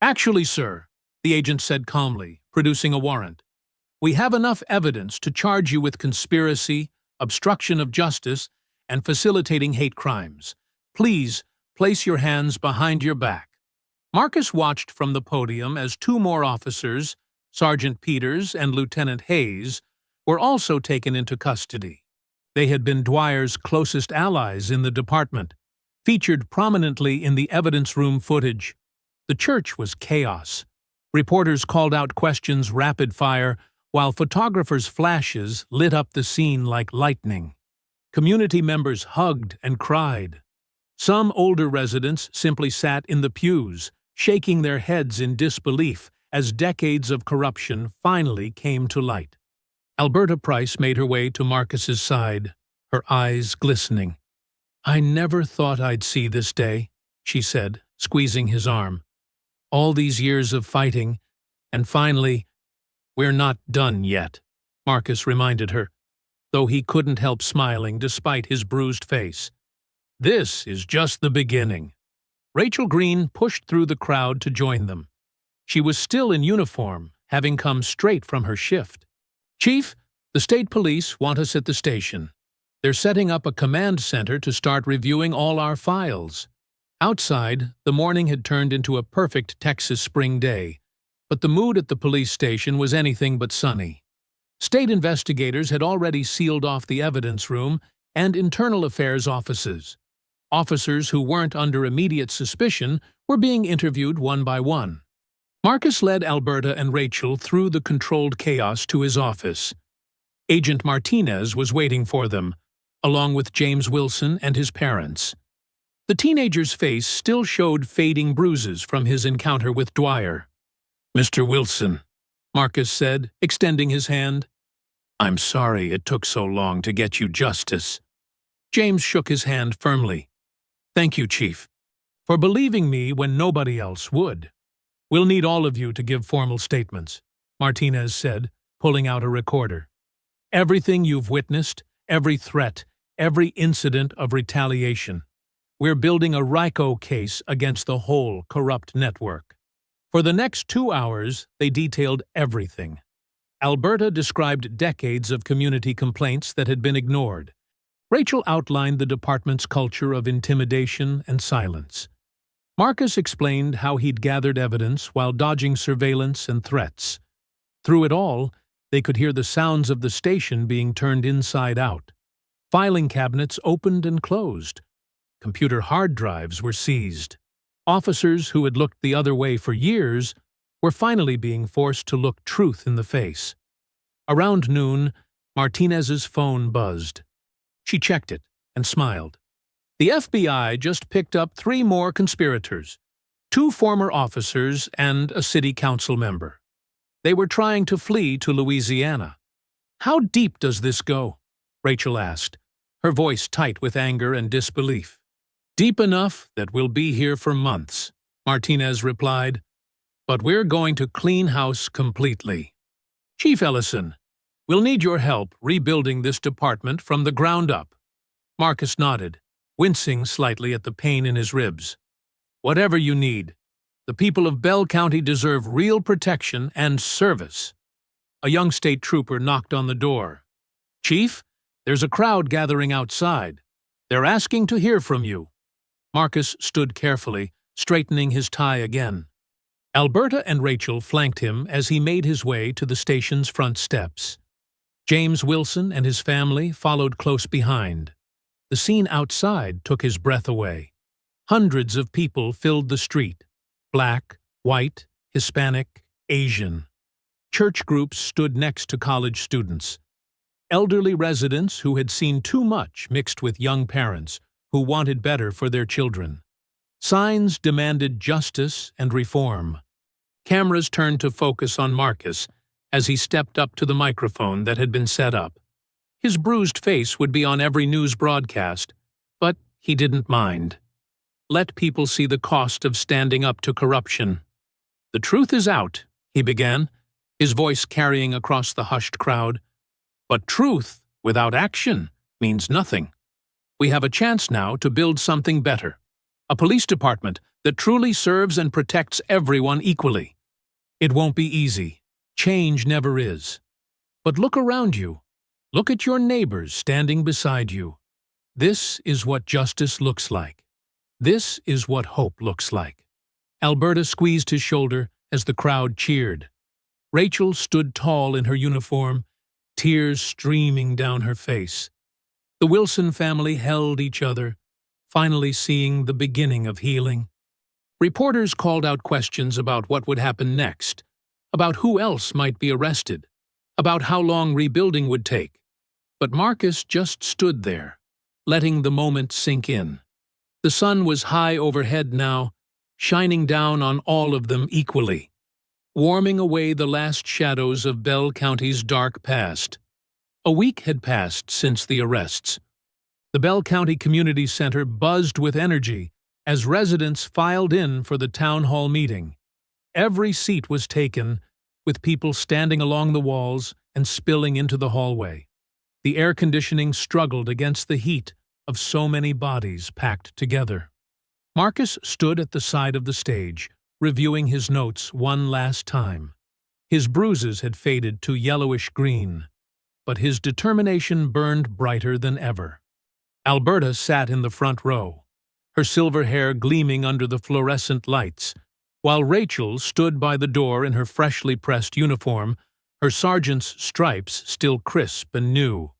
"Actually, sir," the agent said calmly, producing a warrant, "we have enough evidence to charge you with conspiracy, obstruction of justice, and facilitating hate crimes. Please place your hands behind your back." Marcus watched from the podium as two more officers, Sergeant Peters and Lieutenant Hayes, were also taken into custody. They had been Dwyer's closest allies in the department, featured prominently in the evidence room footage. The church was chaos. Reporters called out questions rapid fire, while photographers' flashes lit up the scene like lightning. Community members hugged and cried. Some older residents simply sat in the pews, shaking their heads in disbelief as decades of corruption finally came to light. Alberta Price made her way to Marcus's side, her eyes glistening. "I never thought I'd see this day," she said, squeezing his arm. "All these years of fighting, and finally—" "We're not done yet," Marcus reminded her, though he couldn't help smiling despite his bruised face. "This is just the beginning." Rachel Green pushed through the crowd to join them. She was still in uniform, having come straight from her shift. "Chief, the state police want us at the station. They're setting up a command center to start reviewing all our files." Outside, the morning had turned into a perfect Texas spring day, but the mood at the police station was anything but sunny. State investigators had already sealed off the evidence room and internal affairs offices. Officers who weren't under immediate suspicion were being interviewed one by one. Marcus led Alberta and Rachel through the controlled chaos to his office. Agent Martinez was waiting for them, along with James Wilson and his parents. The teenager's face still showed fading bruises from his encounter with Dwyer. "Mr. Wilson," Marcus said, extending his hand. "I'm sorry it took so long to get you justice." James shook his hand firmly. "Thank you, Chief, for believing me when nobody else would." "We'll need all of you to give formal statements," Martinez said, pulling out a recorder. "Everything you've witnessed, every threat, every incident of retaliation. We're building a RICO case against the whole corrupt network." For the next 2 hours, they detailed everything. Alberta described decades of community complaints that had been ignored. Rachel outlined the department's culture of intimidation and silence. Marcus explained how he'd gathered evidence while dodging surveillance and threats. Through it all, they could hear the sounds of the station being turned inside out. Filing cabinets opened and closed. Computer hard drives were seized. Officers who had looked the other way for years were finally being forced to look truth in the face. Around noon, Martinez's phone buzzed. She checked it and smiled. The FBI just picked up 3 more conspirators, 2 former officers and a city council member. They were trying to flee to Louisiana. "How deep does this go?" Rachel asked, her voice tight with anger and disbelief. "Deep enough that we'll be here for months," Martinez replied. "But we're going to clean house completely. Chief Ellison, we'll need your help rebuilding this department from the ground up." Marcus nodded, wincing slightly at the pain in his ribs. "Whatever you need. The people of Bell County deserve real protection and service." A young state trooper knocked on the door. "Chief, there's a crowd gathering outside. They're asking to hear from you." Marcus stood carefully, straightening his tie again. Alberta and Rachel flanked him as he made his way to the station's front steps. James Wilson and his family followed close behind. The scene outside took his breath away. Hundreds of people filled the street. Black, white, Hispanic, Asian. Church groups stood next to college students. Elderly residents who had seen too much mixed with young parents who wanted better for their children. Signs demanded justice and reform. Cameras turned to focus on Marcus as he stepped up to the microphone that had been set up. His bruised face would be on every news broadcast, but he didn't mind. Let people see the cost of standing up to corruption. "The truth is out," he began, his voice carrying across the hushed crowd. "But truth without action means nothing. We have a chance now to build something better. A police department that truly serves and protects everyone equally. It won't be easy. Change never is. But look around you. Look at your neighbors standing beside you. This is what justice looks like. This is what hope looks like." Alberta squeezed his shoulder as the crowd cheered. Rachel stood tall in her uniform, tears streaming down her face. The Wilson family held each other, finally seeing the beginning of healing. Reporters called out questions about what would happen next, about who else might be arrested, about how long rebuilding would take. But Marcus just stood there, letting the moment sink in. The sun was high overhead now, shining down on all of them equally, warming away the last shadows of Bell County's dark past. A week had passed since the arrests. The Bell County Community Center buzzed with energy as residents filed in for the town hall meeting. Every seat was taken, with people standing along the walls and spilling into the hallway. The air conditioning struggled against the heat of so many bodies packed together. Marcus stood at the side of the stage, reviewing his notes one last time. His bruises had faded to yellowish green, but his determination burned brighter than ever. Alberta sat in the front row, her silver hair gleaming under the fluorescent lights, while Rachel stood by the door in her freshly pressed uniform, her sergeant's stripes still crisp and new.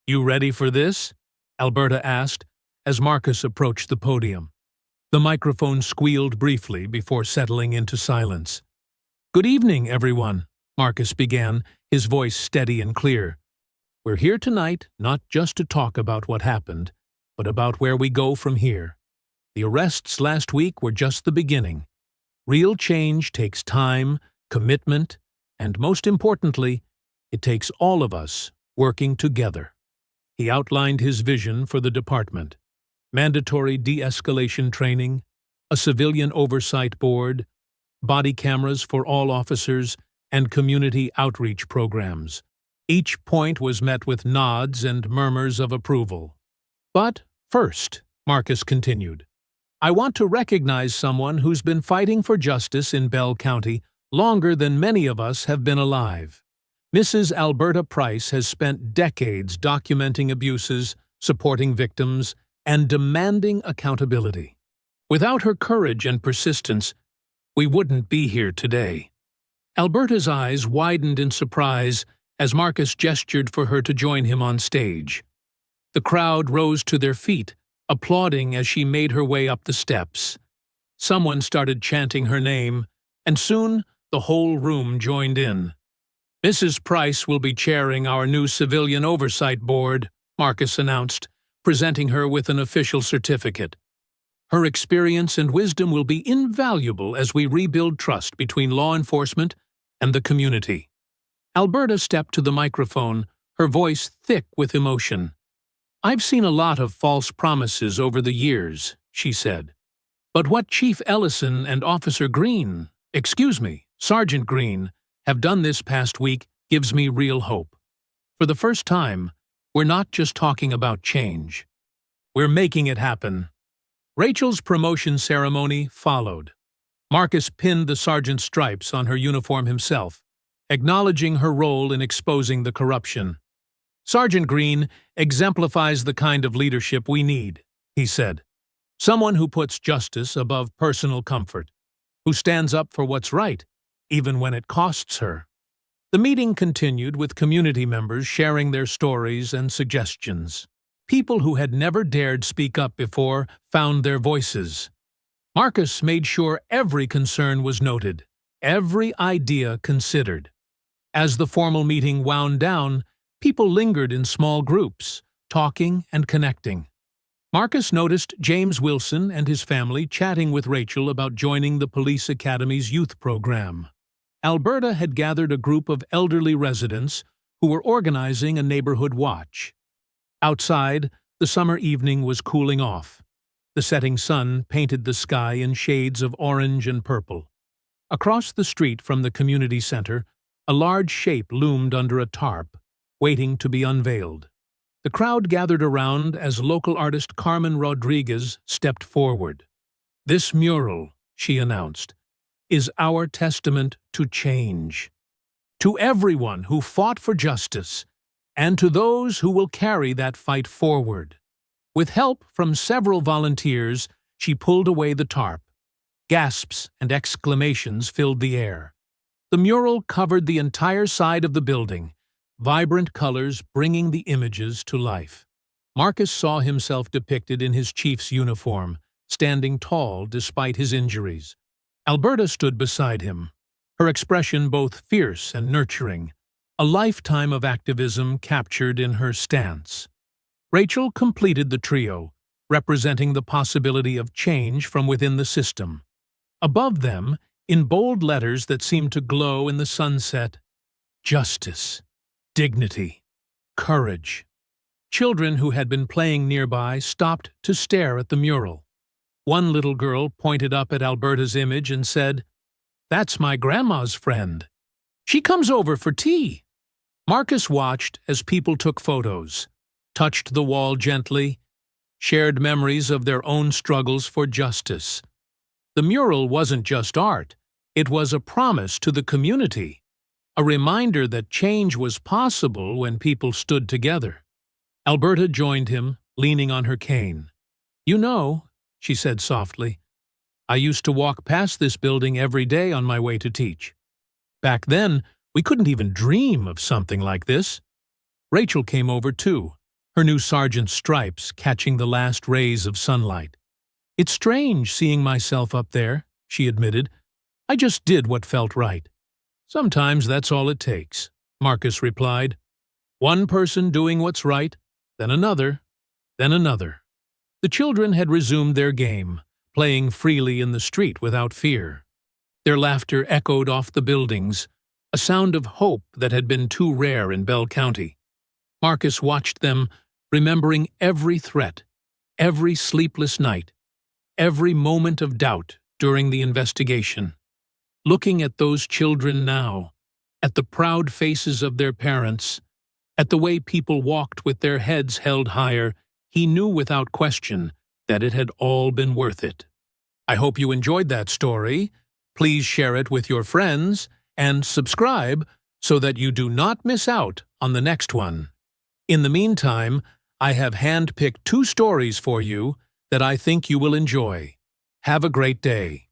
"You ready for this?" Alberta asked as Marcus approached the podium. The microphone squealed briefly before settling into silence. "Good evening, everyone," Marcus began, his voice steady and clear. "We're here tonight not just to talk about what happened, but about where we go from here. The arrests last week were just the beginning. Real change takes time, commitment, and most importantly, it takes all of us working together." He outlined his vision for the department: mandatory de-escalation training, a civilian oversight board, body cameras for all officers, and community outreach programs. Each point was met with nods and murmurs of approval. "But first," Marcus continued, "I want to recognize someone who's been fighting for justice in Bell County longer than many of us have been alive. Mrs. Alberta Price has spent decades documenting abuses, supporting victims, and demanding accountability. Without her courage and persistence, we wouldn't be here today." Alberta's eyes widened in surprise as Marcus gestured for her to join him on stage. The crowd rose to their feet, applauding as she made her way up the steps. Someone started chanting her name, and soon the whole room joined in. "Mrs. Price will be chairing our new Civilian Oversight Board," Marcus announced, presenting her with an official certificate. "Her experience and wisdom will be invaluable as we rebuild trust between law enforcement and the community." Alberta stepped to the microphone, her voice thick with emotion. "I've seen a lot of false promises over the years," she said. "But what Chief Ellison and Sergeant Green, have done this past week gives me real hope. For the first time, we're not just talking about change. We're making it happen." Rachel's promotion ceremony followed. Marcus pinned the sergeant's stripes on her uniform himself, acknowledging her role in exposing the corruption. "Sergeant Green exemplifies the kind of leadership we need," he said. "Someone who puts justice above personal comfort, who stands up for what's right, even when it costs her." The meeting continued with community members sharing their stories and suggestions. People who had never dared speak up before found their voices. Marcus made sure every concern was noted, every idea considered. As the formal meeting wound down, people lingered in small groups, talking and connecting. Marcus noticed James Wilson and his family chatting with Rachel about joining the police academy's youth program. Alberta had gathered a group of elderly residents who were organizing a neighborhood watch. Outside, the summer evening was cooling off. The setting sun painted the sky in shades of orange and purple. Across the street from the community center, a large shape loomed under a tarp, waiting to be unveiled. The crowd gathered around as local artist Carmen Rodriguez stepped forward. "This mural," she announced, "is our testament to change. To everyone who fought for justice, and to those who will carry that fight forward." With help from several volunteers, she pulled away the tarp. Gasps and exclamations filled the air. The mural covered the entire side of the building, vibrant colors bringing the images to life. Marcus saw himself depicted in his chief's uniform, standing tall despite his injuries. Alberta stood beside him, her expression both fierce and nurturing, a lifetime of activism captured in her stance. Rachel completed the trio, representing the possibility of change from within the system. Above them, in bold letters that seemed to glow in the sunset, "Justice, dignity, courage." Children who had been playing nearby stopped to stare at the mural. One little girl pointed up at Alberta's image and said, "That's my grandma's friend. She comes over for tea." Marcus watched as people took photos, touched the wall gently, shared memories of their own struggles for justice. The mural wasn't just art, it was a promise to the community. A reminder that change was possible when people stood together. Alberta joined him, leaning on her cane. "You know," she said softly, "I used to walk past this building every day on my way to teach. Back then, we couldn't even dream of something like this." Rachel came over too, her new sergeant's stripes catching the last rays of sunlight. "It's strange seeing myself up there," she admitted. "I just did what felt right." "Sometimes that's all it takes," Marcus replied. "One person doing what's right, then another, then another." The children had resumed their game, playing freely in the street without fear. Their laughter echoed off the buildings, a sound of hope that had been too rare in Bell County. Marcus watched them, remembering every threat, every sleepless night, every moment of doubt during the investigation. Looking at those children now, at the proud faces of their parents, at the way people walked with their heads held higher, he knew without question that it had all been worth it. I hope you enjoyed that story. Please share it with your friends and subscribe so that you do not miss out on the next one. In the meantime, I have handpicked 2 stories for you that I think you will enjoy. Have a great day.